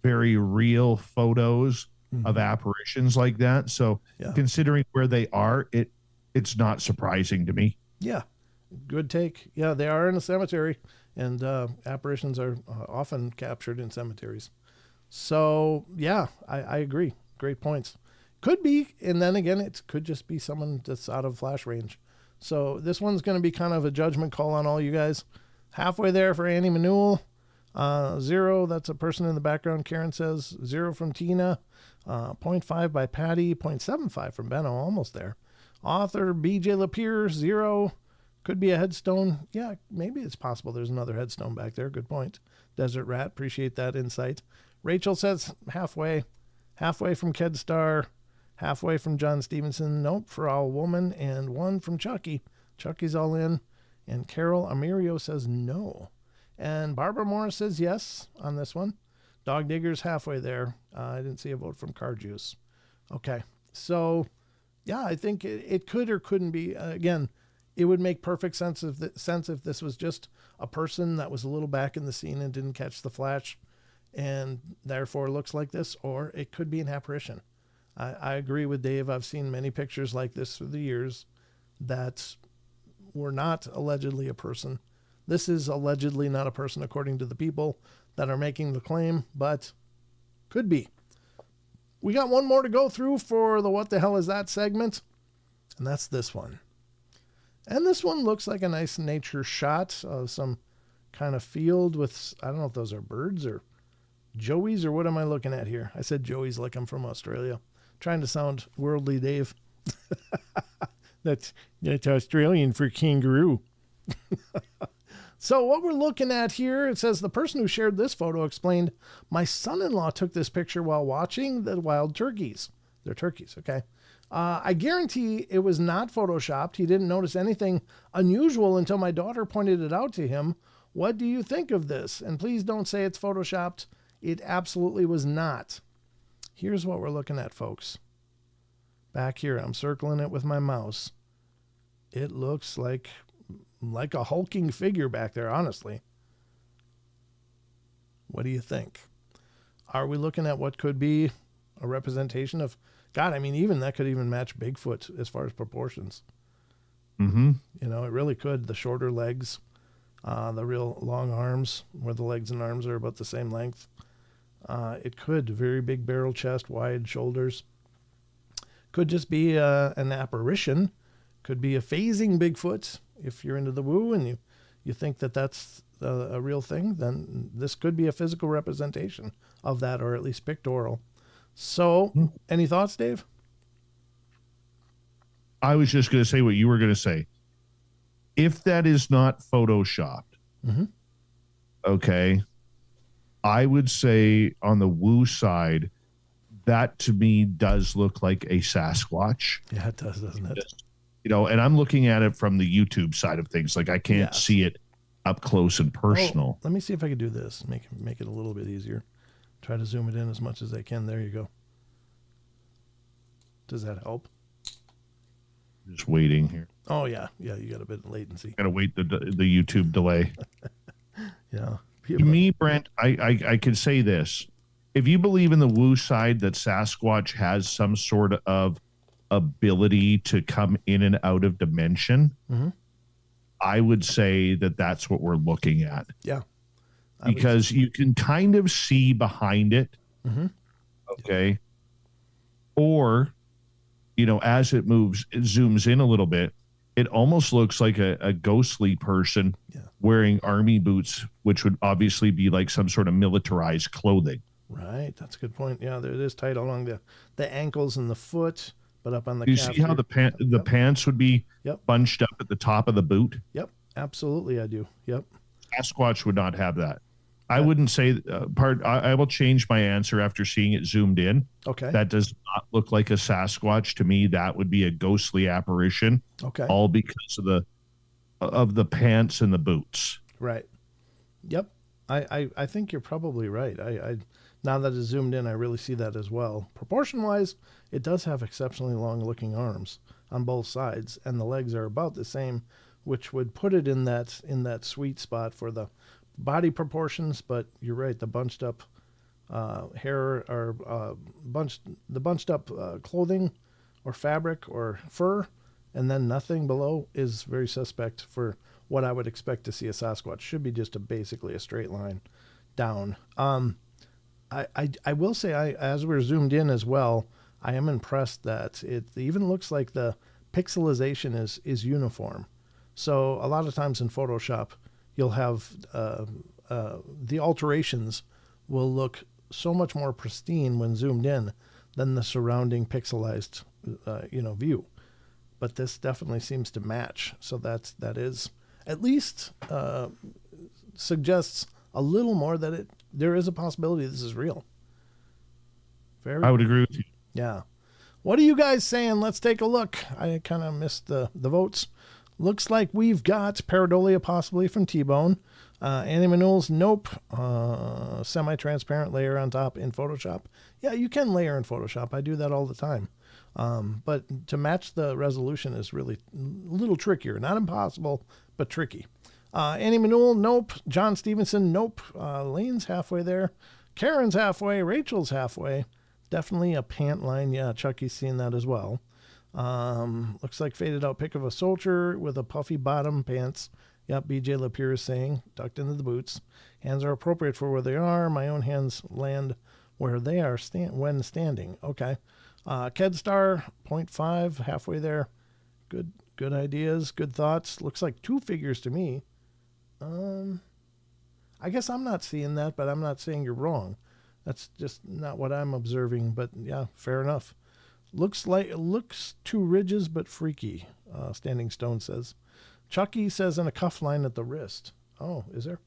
very real photos of apparitions like that. So considering where they are, it's not surprising to me. Yeah, good take. Yeah, they are in a cemetery, and apparitions are often captured in cemeteries. So, yeah, I agree. Great points. Could be, and then again, it could just be someone that's out of flash range. So this one's going to be kind of a judgment call on all you guys. Halfway there for Annie Manuel. 0, that's a person in the background, Karen says. 0 from Tina. 0.5 by Patty. 0.75 from Benno, almost there. Author BJ Lapierre, 0. Could be a headstone. Yeah, maybe it's possible there's another headstone back there. Good point. Desert Rat, appreciate that insight. Rachel says halfway. Halfway from Kedstar. Halfway from John Stevenson. Nope, for All Woman. And 1 from Chucky. Chucky's all in. And Carol Amirio says no. And Barbara Morris says yes on this one. Dog Digger's halfway there. I didn't see a vote from Car Juice. Okay, so yeah, I think it could or couldn't be. Again, it would make perfect sense if this was just a person that was a little back in the scene and didn't catch the flash and therefore looks like this, or it could be an apparition. I agree with Dave. I've seen many pictures like this through the years that were not allegedly a person. This is allegedly not a person according to the people that are making the claim, but could be. We got one more to go through for the What the Hell Is That segment, and that's this one. And this one looks like a nice nature shot of some kind of field with, I don't know if those are birds or joeys or what am I looking at here? I said joeys like I'm from Australia. Trying to sound worldly, Dave. That's Australian for kangaroo. So what we're looking at here, it says the person who shared this photo explained, "My son-in-law took this picture while watching the wild turkeys." They're turkeys, okay. "I guarantee it was not photoshopped. He didn't notice anything unusual until my daughter pointed it out to him. What do you think of this? And please don't say it's photoshopped. It absolutely was not." Here's what we're looking at, folks. Back here, I'm circling it with my mouse. It looks like a hulking figure back there, honestly. What do you think? Are we looking at what could be a representation of God? I mean, even that could even match Bigfoot as far as proportions. You know, it really could. The shorter legs, the real long arms, where the legs and arms are about the same length. It could. Very big barrel chest, wide shoulders. Could just be an apparition. Could be a phasing Bigfoot. If you're into the woo and you think that that's a real thing, then this could be a physical representation of that, or at least pictorial. So, any thoughts, Dave? I was just going to say what you were going to say. If that is not photoshopped, okay, I would say on the woo side, that to me does look like a Sasquatch. Yeah, it does, doesn't it? You know, and I'm looking at it from the YouTube side of things. Like I can't see it up close and personal. Let me see if I can do this. Make it a little bit easier. Try to zoom it in as much as I can. There you go. Does that help? Just waiting here. Oh yeah, you got a bit of latency. Got to wait the YouTube delay. Yeah. To me, Brent, I can say this: if you believe in the woo side that Sasquatch has some sort of ability to come in and out of dimension, I would say that that's what we're looking at. Yeah. Because you can kind of see behind it. Okay. Or, you know, as it moves, it zooms in a little bit. It almost looks like a ghostly person wearing army boots, which would obviously be like some sort of militarized clothing. Right. That's a good point. Yeah, there it is, tight along the ankles and the foot, but up on the You calf see how here. the pants would be bunched up at the top of the boot? Yep. Absolutely, I do. Yep. Sasquatch would not have that. I wouldn't say I will change my answer after seeing it zoomed in. Okay. That does not look like a Sasquatch to me. That would be a ghostly apparition. Okay. All because of the pants and the boots. Right. Yep. I think you're probably right. I now that it's zoomed in, I really see that as well. Proportion wise, it does have exceptionally long looking arms on both sides, and the legs are about the same, which would put it in that sweet spot for the body proportions. But you're right, the bunched up hair or bunched up clothing or fabric or fur, and then nothing below is very suspect for what I would expect to see a Sasquatch. Should be just basically a straight line down. I will say, as we're zoomed in as well, I am impressed that it even looks like the pixelization is uniform. So a lot of times in Photoshop, you'll have the alterations will look so much more pristine when zoomed in than the surrounding pixelized view. But this definitely seems to match. So that is at least suggests a little more that there is a possibility this is real. I would agree with you. Yeah. What are you guys saying? Let's take a look. I kind of missed the votes. Looks like we've got pareidolia possibly from T-Bone. Annie Manuel's nope. Semi-transparent layer on top in Photoshop. Yeah, you can layer in Photoshop. I do that all the time. But to match the resolution is really a little trickier. Not impossible, but tricky. Annie Manuel, nope. John Stevenson, nope. Lane's halfway there. Karen's halfway. Rachel's halfway. Definitely a pant line. Yeah, Chucky's seen that as well. Looks like faded out pic of a soldier with a puffy bottom pants. Yep, BJ Lapierre is saying, tucked into the boots. Hands are appropriate for where they are. My own hands land where they are when standing. Okay. Kedstar, 0.5, halfway there. Good ideas, good thoughts. Looks like two figures to me. I guess I'm not seeing that, but I'm not saying you're wrong. That's just not what I'm observing, but yeah, fair enough. Looks two ridges, but freaky, Standing Stone says. Chucky says in a cuff line at the wrist. Oh, is there?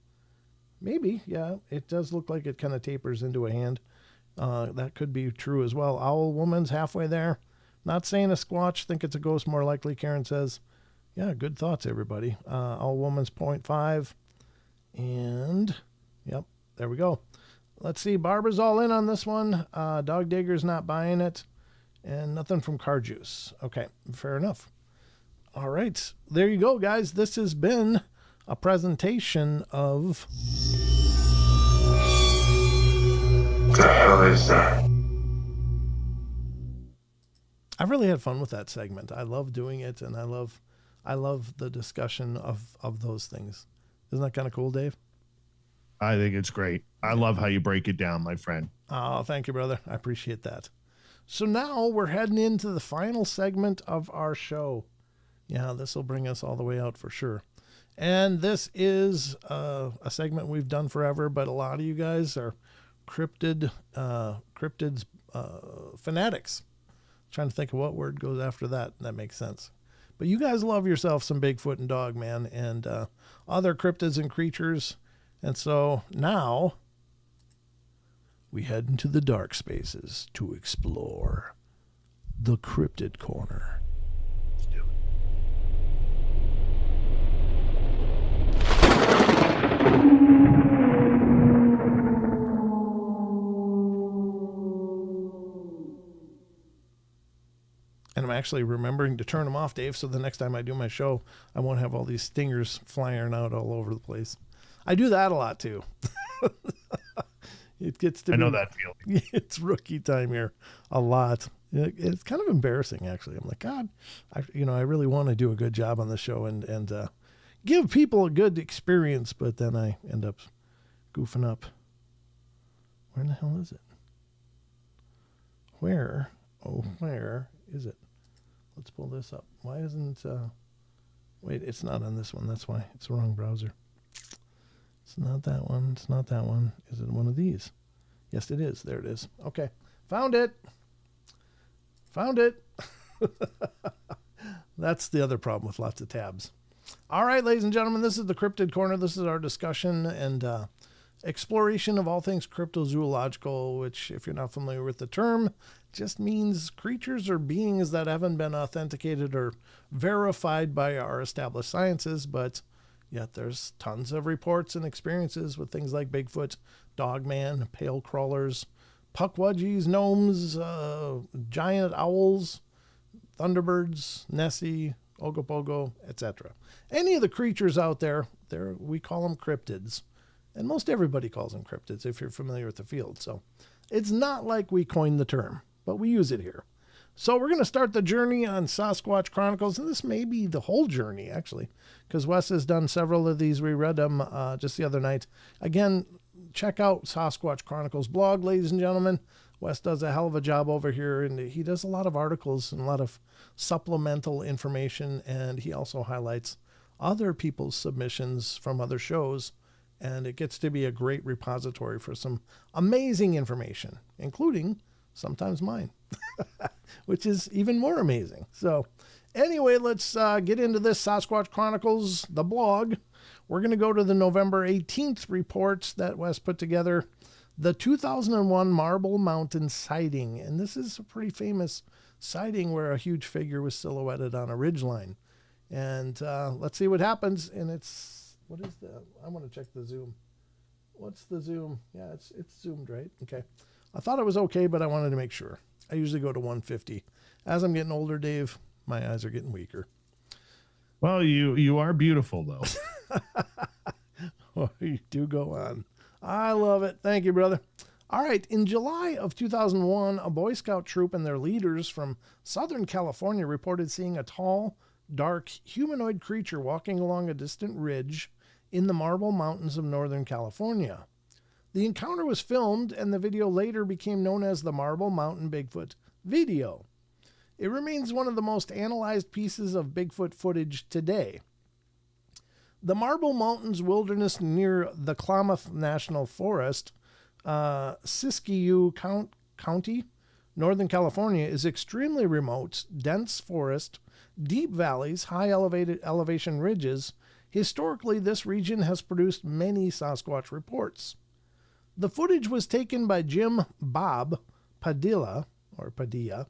Maybe, yeah. It does look like it kind of tapers into a hand. That could be true as well. Owl Woman's halfway there. Not saying a squatch, think it's a ghost more likely, Karen says. Yeah, good thoughts, everybody. Owl Woman's 0.5. And, yep, there we go. Let's see, Barbara's all in on this one. Dog Digger's not buying it. And nothing from Car Juice. Okay, fair enough. All right, there you go, guys. This has been a presentation of... The hell is that? I really had fun with that segment. I love doing it, and I love I love the discussion of those things. Isn't that kind of cool, Dave? I think it's great. I love how you break it down, my friend. Oh, thank you, brother. I appreciate that. So now we're heading into the final segment of our show. Yeah, this will bring us all the way out for sure. And this is a segment we've done forever, but a lot of you guys are cryptids fanatics. Trying to think of what word goes after that. That makes sense. But you guys love yourself some Bigfoot and Dogman and other cryptids and creatures. And so now we head into the dark spaces to explore the Cryptid Corner. Let's do it. And I'm actually remembering to turn them off, Dave, so the next time I do my show, I won't have all these stingers flying out all over the place. I do that a lot, too. It gets to I be, know that feeling. It's rookie time here a lot. It's kind of embarrassing, actually. I'm like, God, I really want to do a good job on the show and give people a good experience, but then I end up goofing up. Where in the hell is it? Where is it? Let's pull this up. Why isn't, wait, it's not on this one. That's why. It's the wrong browser. It's not that one. It's not that one. Is it one of these? Yes, it is. There it is. Okay. Found it. That's the other problem with lots of tabs. All right, ladies and gentlemen, this is the Cryptid Corner. This is our discussion and exploration of all things cryptozoological, which, if you're not familiar with the term, just means creatures or beings that haven't been authenticated or verified by our established sciences, but yet there's tons of reports and experiences with things like Bigfoot, Dogman, pale crawlers, puckwudgies, gnomes, giant owls, thunderbirds, Nessie, Ogopogo, etc. Any of the creatures out there, we call them cryptids. And most everybody calls them cryptids if you're familiar with the field. So it's not like we coined the term, but we use it here. So we're going to start the journey on Sasquatch Chronicles, and this may be the whole journey, actually, because Wes has done several of these. We read them just the other night. Again, check out Sasquatch Chronicles blog, ladies and gentlemen. Wes does a hell of a job over here, and he does a lot of articles and a lot of supplemental information, and he also highlights other people's submissions from other shows, and it gets to be a great repository for some amazing information, including sometimes mine, which is even more amazing. So anyway, let's get into this Sasquatch Chronicles, the blog. We're going to go to the November 18th reports that Wes put together, the 2001 Marble Mountain sighting. And this is a pretty famous sighting where a huge figure was silhouetted on a ridgeline. And let's see what happens. And it's, what is the, I want to check the zoom. What's the zoom? Yeah, it's zoomed, right? Okay. I thought it was okay, but I wanted to make sure. I usually go to 150. As I'm getting older, Dave, my eyes are getting weaker. Well, you are beautiful, though. Oh, you do go on. I love it. Thank you, brother. All right. In July of 2001, a Boy Scout troop and their leaders from Southern California reported seeing a tall, dark, humanoid creature walking along a distant ridge in the Marble Mountains of Northern California. The encounter was filmed, and the video later became known as the Marble Mountain Bigfoot video. It remains one of the most analyzed pieces of Bigfoot footage today. The Marble Mountains wilderness near the Klamath National Forest, Siskiyou County, Northern California, is extremely remote, dense forest, deep valleys, high elevation ridges. Historically, this region has produced many Sasquatch reports. The footage was taken by Jim Bob Padilla, or Padilla,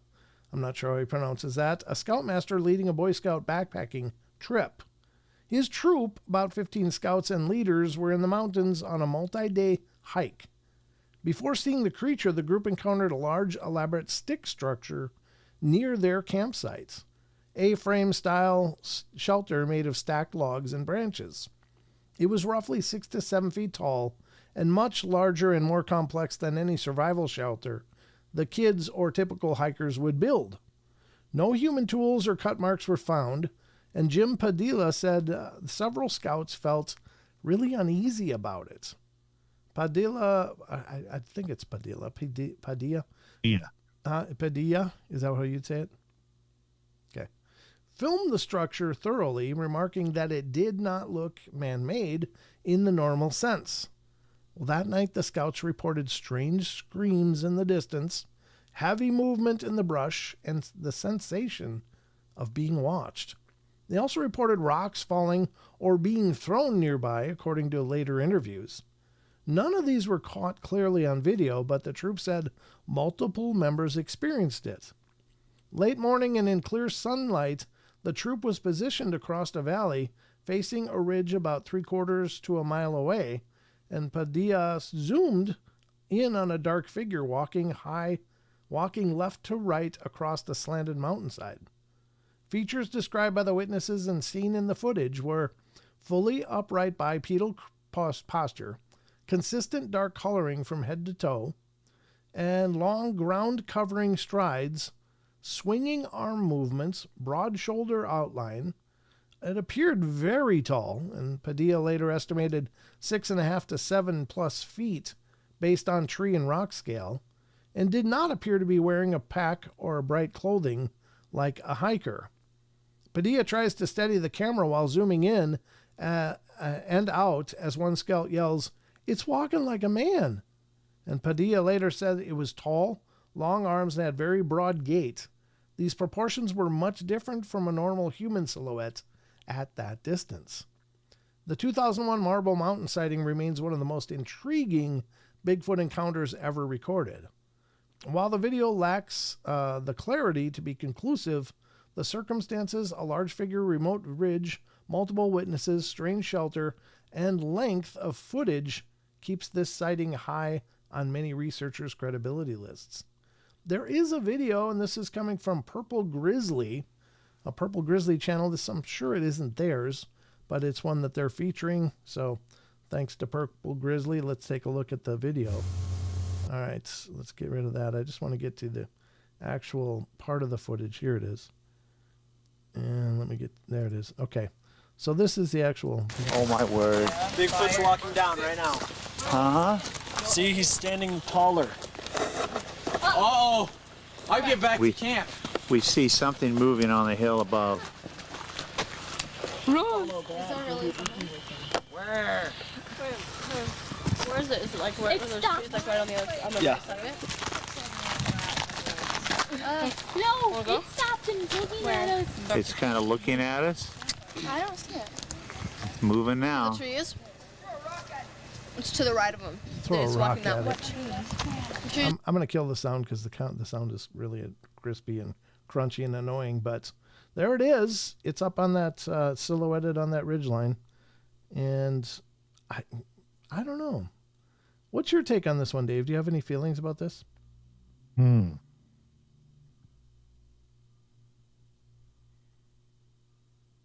I'm not sure how he pronounces that, a scoutmaster leading a Boy Scout backpacking trip. His troop, about 15 scouts and leaders, were in the mountains on a multi-day hike. Before seeing the creature, the group encountered a large, elaborate stick structure near their campsites, A-frame style shelter made of stacked logs and branches. It was roughly 6 to 7 feet tall and much larger and more complex than any survival shelter the kids or typical hikers would build. No human tools or cut marks were found, And Jim Padilla said several scouts felt really uneasy about it. Padilla, I think it's Padilla. Padilla? Yeah. Padilla? Is that how you'd say it? Okay. Filmed the structure thoroughly, remarking that it did not look man-made in the normal sense. Well, that night, the scouts reported strange screams in the distance, heavy movement in the brush, and the sensation of being watched. They also reported rocks falling or being thrown nearby, according to later interviews. None of these were caught clearly on video, but the troop said multiple members experienced it. Late morning and in clear sunlight, the troop was positioned across a valley, facing a ridge about 3/4 to a mile away, and Padilla zoomed in on a dark figure walking left to right across the slanted mountainside. Features described by the witnesses and seen in the footage were fully upright bipedal posture, consistent dark coloring from head to toe, and long ground-covering strides, swinging arm movements, broad shoulder outline. It appeared very tall, and Padilla later estimated 6.5 to 7+ feet based on tree and rock scale, and did not appear to be wearing a pack or bright clothing like a hiker. Padilla tries to steady the camera while zooming in and out as one scout yells, "It's walking like a man." And Padilla later said it was tall, long arms, and had very broad gait. These proportions were much different from a normal human silhouette at that distance. The 2001 Marble Mountain sighting remains one of the most intriguing Bigfoot encounters ever recorded. While the video lacks the clarity to be conclusive, the circumstances, a large figure, remote ridge, multiple witnesses, strange shelter, and length of footage keeps this sighting high on many researchers' credibility lists. There is a video, and this is coming from Purple Grizzly, a Purple Grizzly channel. I'm sure it isn't theirs, but it's one that they're featuring. So thanks to Purple Grizzly. Let's take a look at the video. All right, let's get rid of that. I just want to get to the actual part of the footage. Here it is. And there it is. Okay. So this is the actual. Oh my word. Bigfoot's walking down right now. Uh-huh. See, he's standing taller. Uh-oh! I'll get back to camp. We see something moving on the hill above. Run! Where? Where is it? Is it like where those trees, like right on the other on the right side of it? No, it stopped and it's looking at us. It's kind of looking at us. I don't see it. Moving now. The trees. It's to the right of them. Throw They're a just rock walking that at way. it. I'm going to kill the sound because the sound is really crispy and crunchy and annoying. But there it is. It's up on that silhouetted on that ridgeline, and I don't know. What's your take on this one, Dave? Do you have any feelings about this?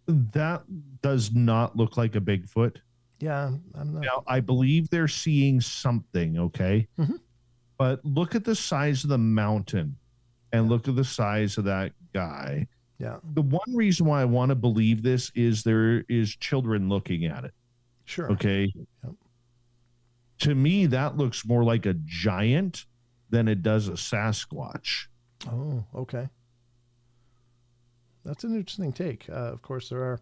That does not look like a Bigfoot. Yeah, I'm not. Now, I believe they're seeing something, okay? Mm-hmm. But look at the size of the mountain and look at the size of that guy. Yeah. The one reason why I want to believe this is there is children looking at it. Sure. Okay. Yep. To me, that looks more like a giant than it does a Sasquatch. Oh, okay. That's an interesting take. Of course, there are,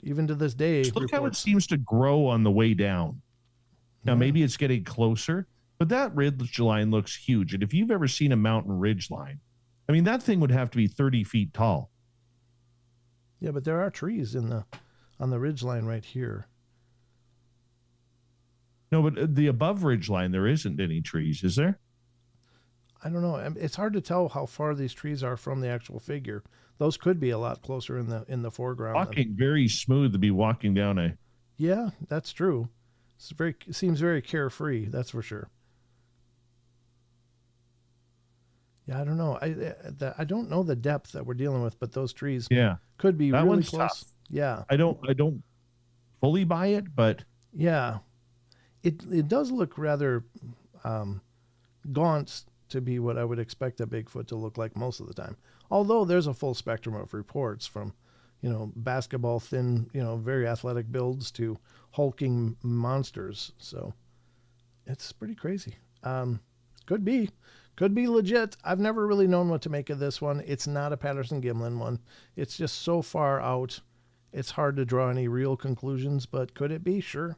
even to this day, Just look how it reports. seems to grow on the way down. Now, Yeah. maybe it's getting closer, but that ridge line looks huge. And if you've ever seen a mountain ridge line, I mean, that thing would have to be 30 feet tall. Yeah, but there are trees on the ridge line right here. No, but the above ridge line, there isn't any trees, is there? I don't know. It's hard to tell how far these trees are from the actual figure. Those could be a lot closer in the foreground. Walking very smooth to be walking down a. Yeah, that's true. It seems very carefree. That's for sure. Yeah, I don't know. I don't know the depth that we're dealing with, but those trees Yeah, could be that really one's close. tough. Yeah, I don't fully buy it, but yeah. It does look rather gaunt to be what I would expect a Bigfoot to look like most of the time. Although there's a full spectrum of reports from, basketball thin, very athletic builds to hulking monsters. So it's pretty crazy. Could be legit. I've never really known what to make of this one. It's not a Patterson-Gimlin one. It's just so far out. It's hard to draw any real conclusions, but could it be? Sure.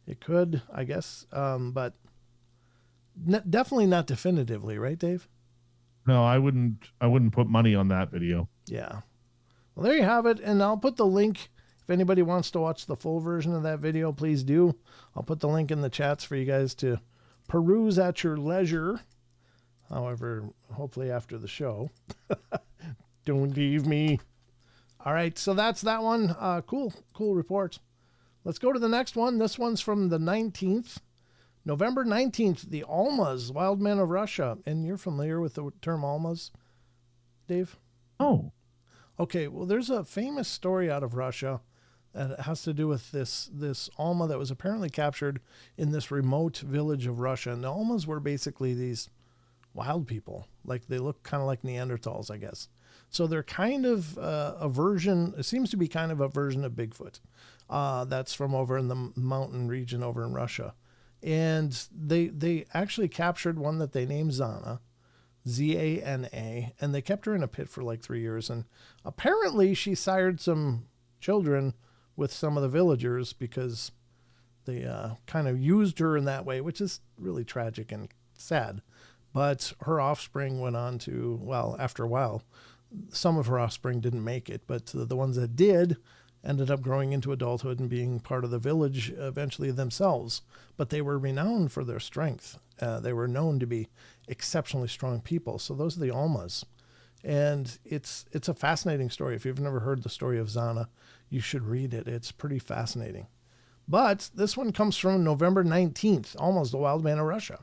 It could, I guess. But definitely not definitively, right, Dave? No, I wouldn't put money on that video. Yeah. Well, there you have it. And I'll put the link. If anybody wants to watch the full version of that video, please do. I'll put the link in the chats for you guys to peruse at your leisure. However, hopefully after the show. Don't leave me. All right, so that's that one. Cool report. Let's go to the next one. This one's from the 19th. November 19th, the Almas, wild men of Russia. And you're familiar with the term Almas, Dave? Oh. Okay, well, there's a famous story out of Russia that has to do with this Alma that was apparently captured in this remote village of Russia. And the Almas were basically these wild people. Like, they look kind of like Neanderthals, I guess. So they're kind of a version, it seems to be kind of a version of Bigfoot. That's from over in the mountain region over in Russia. And they actually captured one that they named Zana, Zana, and they kept her in a pit for like 3 years. And apparently she sired some children with some of the villagers because they kind of used her in that way, which is really tragic and sad. But her offspring went on to, well, after a while, some of her offspring didn't make it, but the ones that did ended up growing into adulthood and being part of the village eventually themselves. But they were renowned for their strength. They were known to be exceptionally strong people. So those are the Almas. And it's a fascinating story. If you've never heard the story of Zana, you should read it. It's pretty fascinating. But this one comes from November 19th, Almas, the wild man of Russia.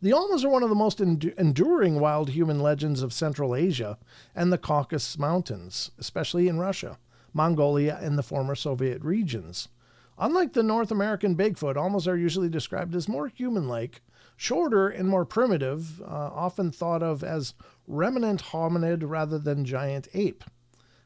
The Almas are one of the most enduring wild human legends of Central Asia and the Caucasus Mountains, especially in Russia, Mongolia, and the former Soviet regions. Unlike the North American Bigfoot, Almas are usually described as more human-like, shorter and more primitive, often thought of as remnant hominid rather than giant ape.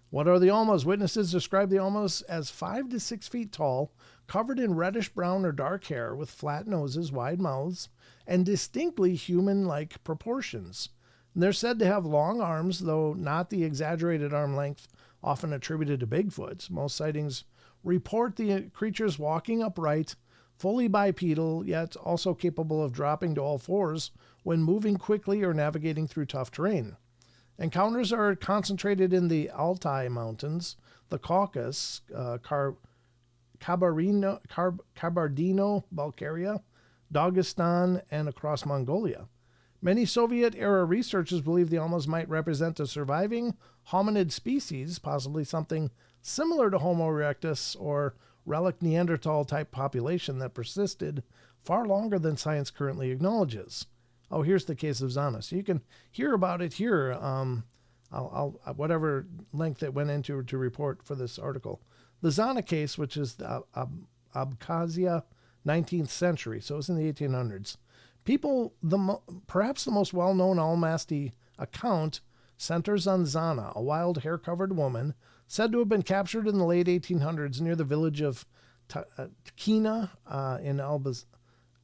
What are the Almas? Witnesses describe the Almas as 5 to 6 feet tall, covered in reddish brown or dark hair with flat noses, wide mouths, and distinctly human-like proportions. And they're said to have long arms, though not the exaggerated arm length often attributed to Bigfoot. Most sightings report the creatures walking upright, fully bipedal, yet also capable of dropping to all fours when moving quickly or navigating through tough terrain. Encounters are concentrated in the Altai Mountains, the Caucasus, Kabardino-Balkaria, Dagestan, and across Mongolia. Many Soviet-era researchers believe the Almas might represent a surviving hominid species, possibly something similar to Homo erectus or relic Neanderthal-type population that persisted far longer than science currently acknowledges. Oh, here's the case of Zana. So you can hear about it here. I'll whatever length it went into to report for this article. The Zana case, which is the Abkhazia 19th century, so it's in the 1800s. Perhaps the most well-known Almasty account centers on Zana, a wild hair-covered woman said to have been captured in the late 1800s near the village of Tkina in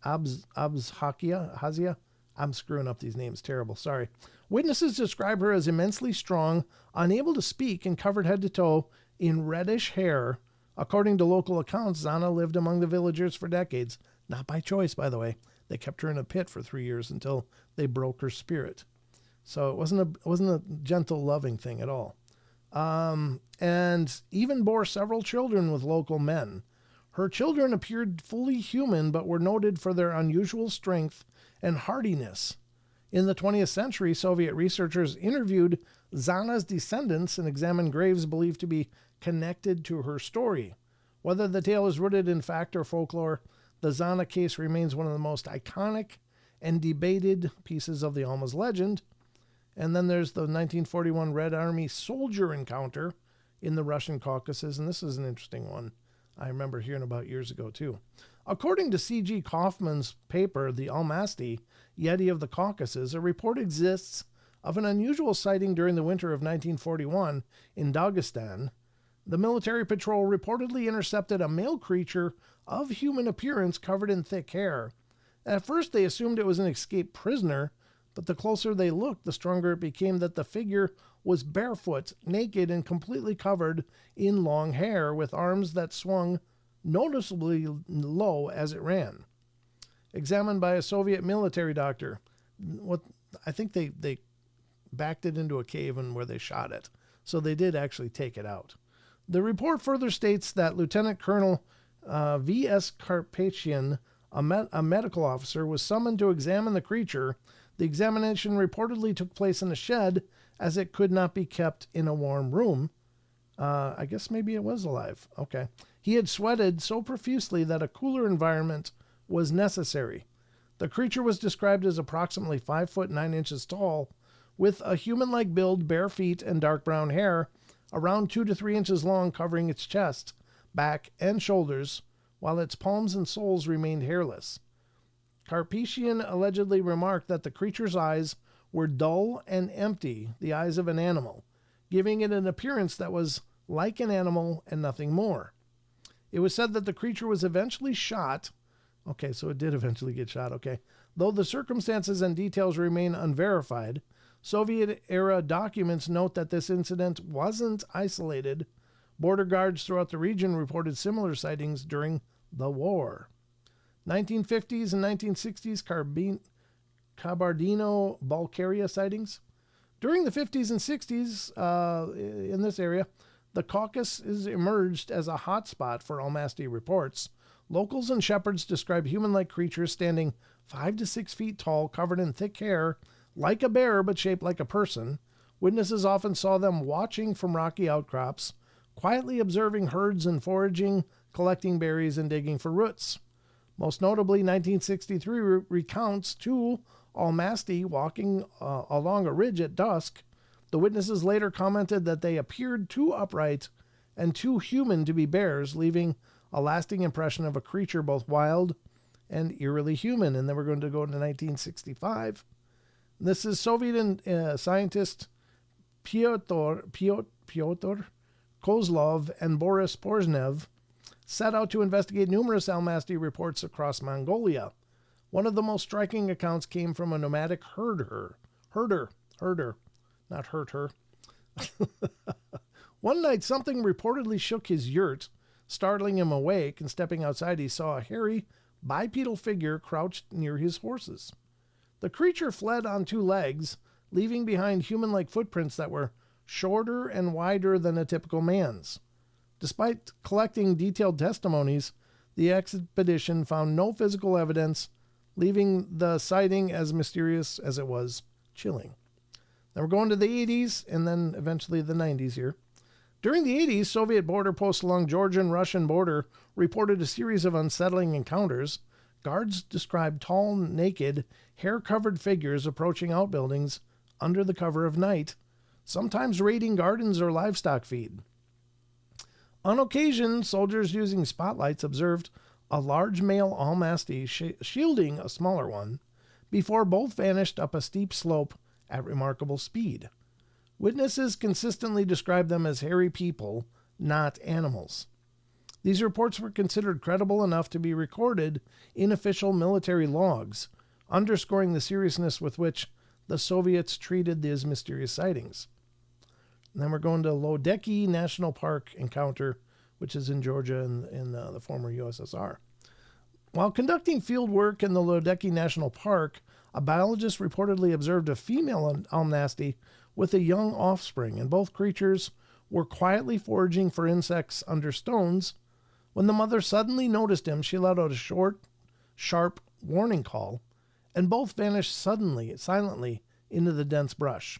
Abkhazia. I'm screwing up these names, terrible, sorry. Witnesses describe her as immensely strong, unable to speak, and covered head to toe in reddish hair. According to local accounts, Zana lived among the villagers for decades. Not by choice, by the way. They kept her in a pit for 3 years until they broke her spirit. So it wasn't a gentle, loving thing at all. And even bore several children with local men. Her children appeared fully human, but were noted for their unusual strength and hardiness. In the 20th century, Soviet researchers interviewed Zana's descendants and examined graves believed to be connected to her story. Whether the tale is rooted in fact or folklore, the Zana case remains one of the most iconic and debated pieces of the Almas legend. And then there's the 1941 Red Army soldier encounter in the Russian Caucasus, and this is an interesting one I remember hearing about years ago too. According to C.G. Kaufman's paper, The Almasty, Yeti of the Caucasus, a report exists of an unusual sighting during the winter of 1941 in Dagestan. The military patrol reportedly intercepted a male creature of human appearance covered in thick hair. At first, they assumed it was an escaped prisoner, but the closer they looked, the stronger it became that the figure was barefoot, naked, and completely covered in long hair, with arms that swung noticeably low as it ran. Examined by a Soviet military doctor, I think they backed it into a cave and where they shot it, so they did actually take it out. The report further states that Lieutenant Colonel V.S. Karpathian, a medical officer, was summoned to examine the creature. The examination reportedly took place in a shed, as it could not be kept in a warm room. I guess maybe it was alive. Okay. He had sweated so profusely that a cooler environment was necessary. The creature was described as approximately 5 foot 9 inches tall, with a human-like build, bare feet, and dark brown hair, around 2 to 3 inches long, covering its chest, back, and shoulders, while its palms and soles remained hairless. Karpathian allegedly remarked that the creature's eyes were dull and empty, the eyes of an animal, giving it an appearance that was like an animal and nothing more. It was said that the creature was eventually shot. Okay, so it did eventually get shot, okay. Though the circumstances and details remain unverified, Soviet-era documents note that this incident wasn't isolated. Border guards throughout the region reported similar sightings during the war. 1950s and 1960s Kabardino-Balkaria sightings. During the 50s and 60s in this area, the Caucasus emerged as a hotspot for Almasty reports. Locals and shepherds describe human-like creatures standing 5 to 6 feet tall, covered in thick hair, like a bear but shaped like a person. Witnesses often saw them watching from rocky outcrops, quietly observing herds and foraging, collecting berries, and digging for roots. Most notably, 1963 recounts two Almasty walking along a ridge at dusk. The witnesses later commented that they appeared too upright and too human to be bears, leaving a lasting impression of a creature both wild and eerily human. And then we're going to go to 1965. This is Soviet scientist Pyotr Kozlov and Boris Porzhnev set out to investigate numerous Almasty reports across Mongolia. One of the most striking accounts came from a nomadic herder, not hurt her. One night, something reportedly shook his yurt, startling him awake, and stepping outside, he saw a hairy, bipedal figure crouched near his horses. The creature fled on 2 legs, leaving behind human-like footprints that were shorter and wider than a typical man's. Despite collecting detailed testimonies, the expedition found no physical evidence, leaving the sighting as mysterious as it was chilling. Now we're going to the 80s and then eventually the 90s here. During the 80s, Soviet border posts along Georgian-Russian border reported a series of unsettling encounters. Guards described tall, naked, hair-covered figures approaching outbuildings under the cover of night, sometimes raiding gardens or livestock feed. On occasion, soldiers using spotlights observed a large male Almasty shielding a smaller one, before both vanished up a steep slope at remarkable speed. Witnesses consistently described them as hairy people, not animals. These reports were considered credible enough to be recorded in official military logs, underscoring the seriousness with which the Soviets treated these mysterious sightings. And then we're going to Lodeki National Park encounter, which is in Georgia in the former USSR. While conducting field work in the Lodeki National Park, a biologist reportedly observed a female Almasty with a young offspring, and both creatures were quietly foraging for insects under stones. When the mother suddenly noticed him, she let out a short, sharp warning call, and both vanished silently into the dense brush.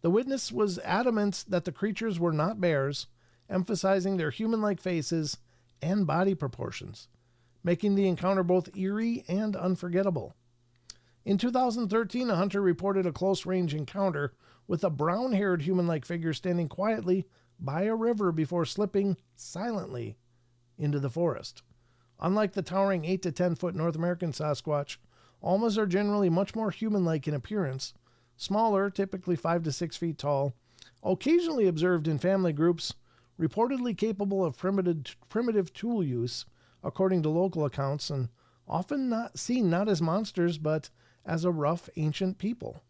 The witness was adamant that the creatures were not bears, emphasizing their human-like faces and body proportions, making the encounter both eerie and unforgettable. In 2013, a hunter reported a close-range encounter with a brown-haired human-like figure standing quietly by a river before slipping silently into the forest. Unlike the towering 8 to 10-foot North American Sasquatch, Almas are generally much more human-like in appearance, smaller, typically 5 to 6 feet tall, occasionally observed in family groups, reportedly capable of primitive tool use, according to local accounts, and often not seen not as monsters but as a rough ancient people.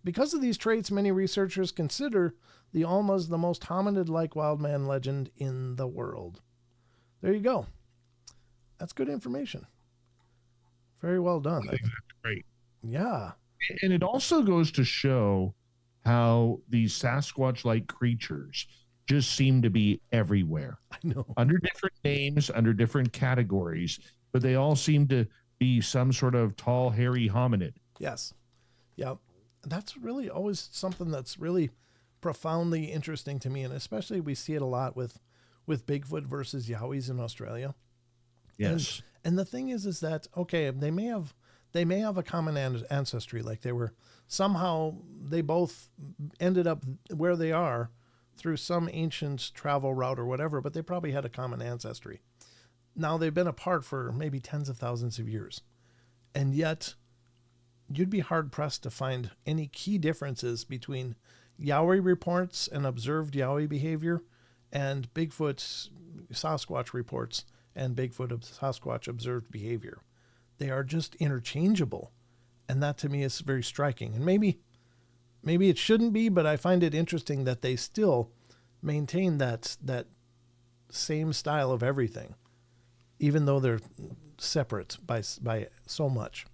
Because of these traits, many researchers consider the Almas the most hominid-like wild man legend in the world. There you go. That's good information. Very well done. That's great. Yeah. And it also goes to show how these Sasquatch-like creatures just seem to be everywhere. I know. Under different names, under different categories, but they all seem to be some sort of tall, hairy hominid. Yes. Yep. That's really always something that's really profoundly interesting to me, and especially we see it a lot with Bigfoot versus Yowies in Australia. Yes. And the thing is that, okay, they may have a common ancestry, like they were somehow, they both ended up where they are through some ancient travel route or whatever, but they probably had a common ancestry. Now they've been apart for maybe tens of thousands of years, and yet you'd be hard pressed to find any key differences between Yowie reports and observed Yowie behavior and Bigfoot's Sasquatch reports and Bigfoot Sasquatch observed behavior. They are just interchangeable. And that to me is very striking. And maybe it shouldn't be, but I find it interesting that they still maintain that same style of everything, even though they're separate by so much.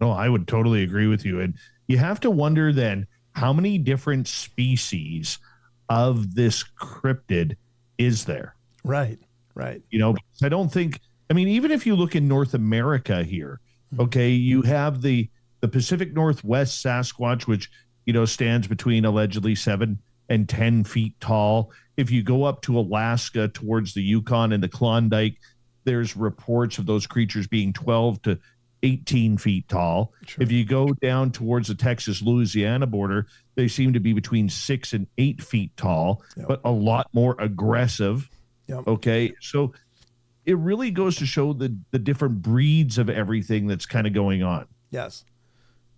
No, I would totally agree with you. And you have to wonder then how many different species of this cryptid is there? Right, right. You know, because I don't think, I mean, even if you look in North America here, okay, you have the Pacific Northwest Sasquatch, which, you know, stands between allegedly 7 and 10 feet tall. If you go up to Alaska towards the Yukon and the Klondike, there's reports of those creatures being 12 to 18 feet tall. Sure. If you go down towards the Texas-Louisiana border, they seem to be between 6 and 8 feet tall, but a lot more aggressive. Yep. Okay. So it really goes to show the different breeds of everything that's kind of going on. Yes.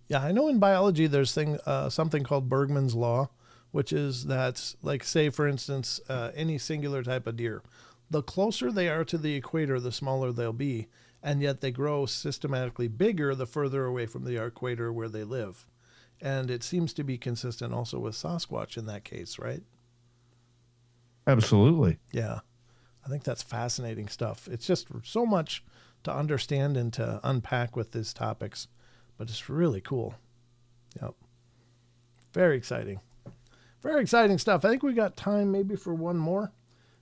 Yeah, I know in biology there's something called Bergman's law, which is that, like, say, for instance, any singular type of deer, the closer they are to the equator, the smaller they'll be, and yet they grow systematically bigger the further away from the equator where they live. And it seems to be consistent also with Sasquatch in that case, right? Absolutely. Yeah. I think that's fascinating stuff. It's just so much to understand and to unpack with these topics, but it's really cool. Yep. Very exciting. Very exciting stuff. I think we got time maybe for one more,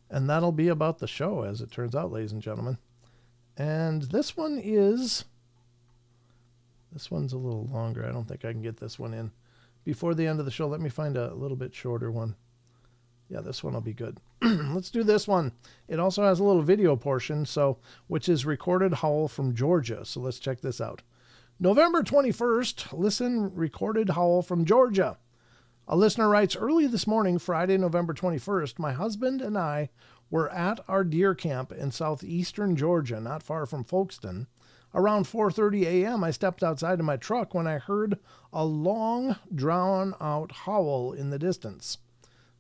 and that'll be about the show, as it turns out, ladies and gentlemen. And this one's a little longer. I don't think I can get this one in before the end of the show. Let me find a little bit shorter one. Yeah, this one will be good. Let's do this one. It also has a little video portion, which is recorded howl from Georgia. So let's check this out. November 21st, listen, recorded howl from Georgia. A listener writes, early this morning, Friday, November 21st, my husband and I were at our deer camp in southeastern Georgia, not far from Folkestone. Around 4:30 a.m., I stepped outside of my truck when I heard a long, drawn-out howl in the distance.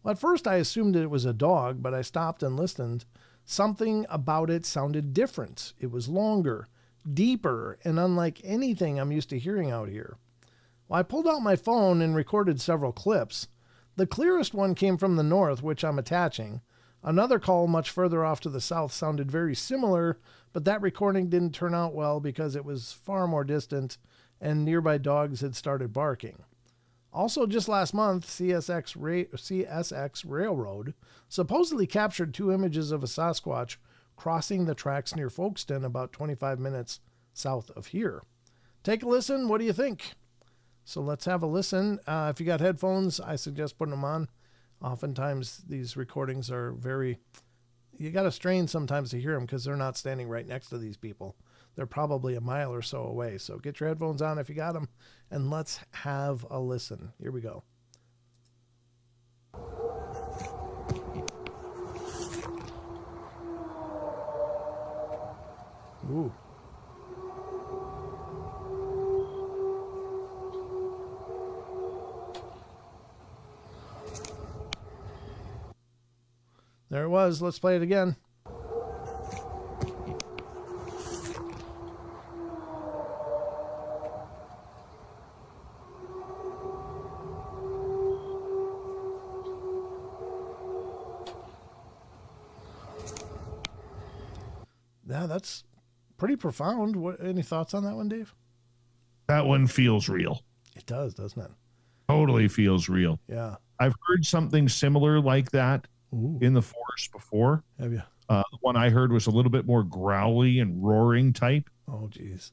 Well, at first, I assumed that it was a dog, but I stopped and listened. Something about it sounded different. It was longer, deeper, and unlike anything I'm used to hearing out here. Well, I pulled out my phone and recorded several clips. The clearest one came from the north, which I'm attaching. Another call much further off to the south sounded very similar, but that recording didn't turn out well because it was far more distant and nearby dogs had started barking. Also, just last month, CSX Railroad supposedly captured 2 images of a Sasquatch crossing the tracks near Folkestone, about 25 minutes south of here. Take a listen. What do you think? So let's have a listen. If you got headphones, I suggest putting them on. Oftentimes, these recordings are you got to strain sometimes to hear them because they're not standing right next to these people. They're probably a mile or so away. So get your headphones on if you got them, and let's have a listen. Here we go. Ooh. There it was. Let's play it again. Yeah, that's pretty profound. Any thoughts on that one, Dave? That one feels real. It does, doesn't it? Totally feels real. Yeah. I've heard something similar like that Ooh. in the forest before. Have you? The one I heard was a little bit more growly and roaring type. Oh, geez.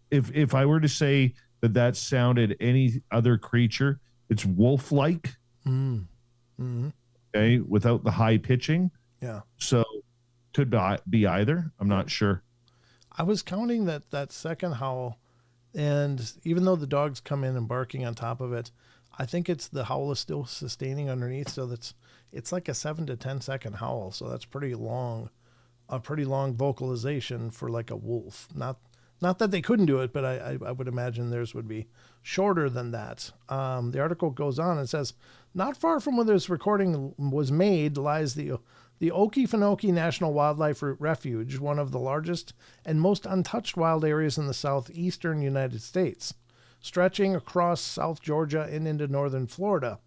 If I were to say that sounded any other creature, it's wolf-like. Mm-hmm. Okay, without the high pitching. Yeah. So could be either. I'm not sure. I was counting that second howl, and even though the dogs come in and barking on top of it, I think it's the howl is still sustaining underneath. So it's like a 7 to 10 second howl. So that's pretty long, a pretty long vocalization for like a wolf. Not that they couldn't do it, but I would imagine theirs would be shorter than that. The article goes on and says, not far from where this recording was made lies the Okefenokee National Wildlife Refuge, one of the largest and most untouched wild areas in the southeastern United States, stretching across South Georgia and into northern Florida.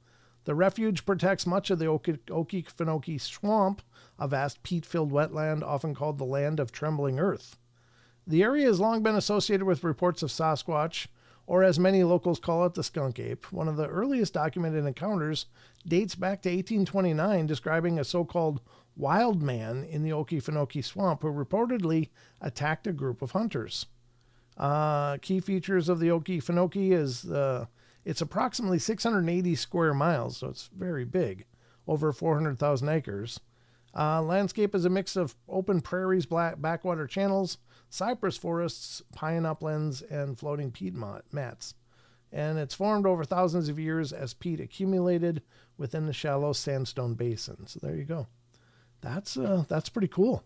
The refuge protects much of the Okefenokee Swamp, a vast peat-filled wetland often called the Land of Trembling Earth. The area has long been associated with reports of Sasquatch, or as many locals call it, the skunk ape. One of the earliest documented encounters dates back to 1829, describing a so-called wild man in the Okefenokee Swamp who reportedly attacked a group of hunters. Key features of the Okefenokee is it's approximately 680 square miles, so it's very big, over 400,000 acres. Landscape is a mix of open prairies, backwater channels, cypress forests, pine uplands, and floating peat mats. And it's formed over thousands of years as peat accumulated within the shallow sandstone basin. So there you go. That's pretty cool.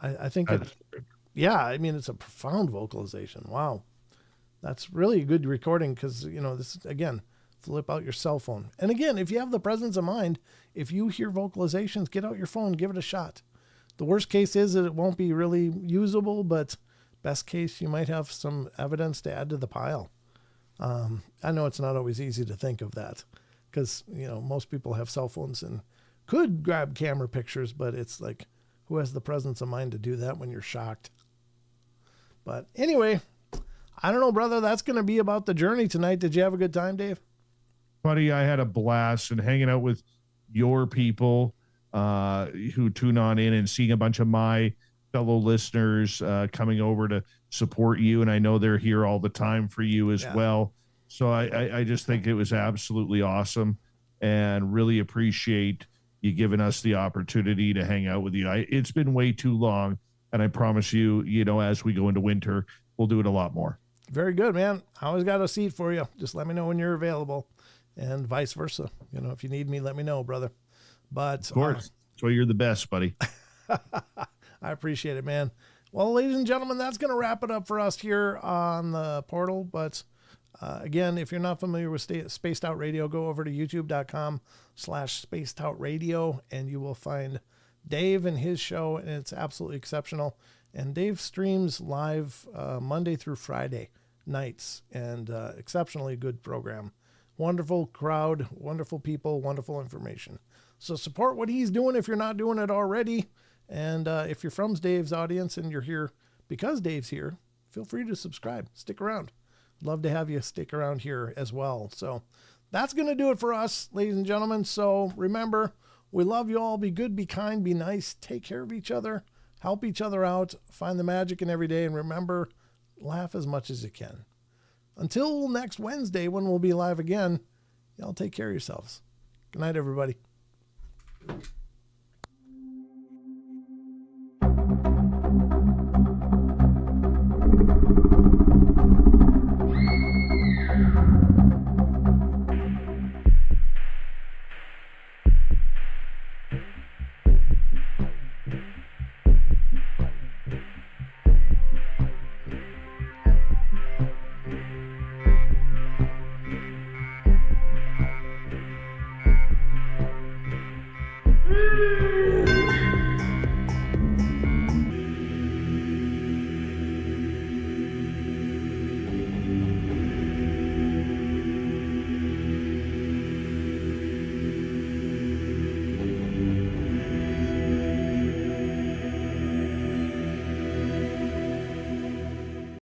I think I mean, it's a profound vocalization. Wow. That's really a good recording because, this is, again, flip out your cell phone. And again, if you have the presence of mind, if you hear vocalizations, get out your phone, give it a shot. The worst case is that it won't be really usable, but best case, you might have some evidence to add to the pile. I know it's not always easy to think of that because, most people have cell phones and could grab camera pictures, but it's like, who has the presence of mind to do that when you're shocked? But anyway, I don't know, brother. That's going to be about the journey tonight. Did you have a good time, Dave? Buddy, I had a blast and hanging out with your people who tune on in and seeing a bunch of my fellow listeners coming over to support you. And I know they're here all the time for you as well. So I just think it was absolutely awesome and really appreciate you giving us the opportunity to hang out with you. It's been way too long. And I promise you, as we go into winter, we'll do it a lot more. Very good, man. I always got a seat for you. Just let me know when you're available and vice versa. If you need me, let me know, brother. But of course, that's why you're the best, buddy. I appreciate it, man. Well, ladies and gentlemen, that's going to wrap it up for us here on the portal. But again, if you're not familiar with Spaced Out Radio, go over to youtube.com/Spaced Out Radio and you will find Dave and his show, and it's absolutely exceptional. And Dave streams live Monday through Friday nights, and exceptionally good program. Wonderful crowd, wonderful people, wonderful information. So support what he's doing if you're not doing it already. And if you're from Dave's audience and you're here because Dave's here, feel free to subscribe. Stick around. Love to have you stick around here as well. So that's going to do it for us, ladies and gentlemen. So remember, we love you all. Be good, be kind, be nice. Take care of each other. Help each other out. Find the magic in every day. And remember, laugh as much as you can. Until next Wednesday when we'll be live again, y'all take care of yourselves. Good night, everybody.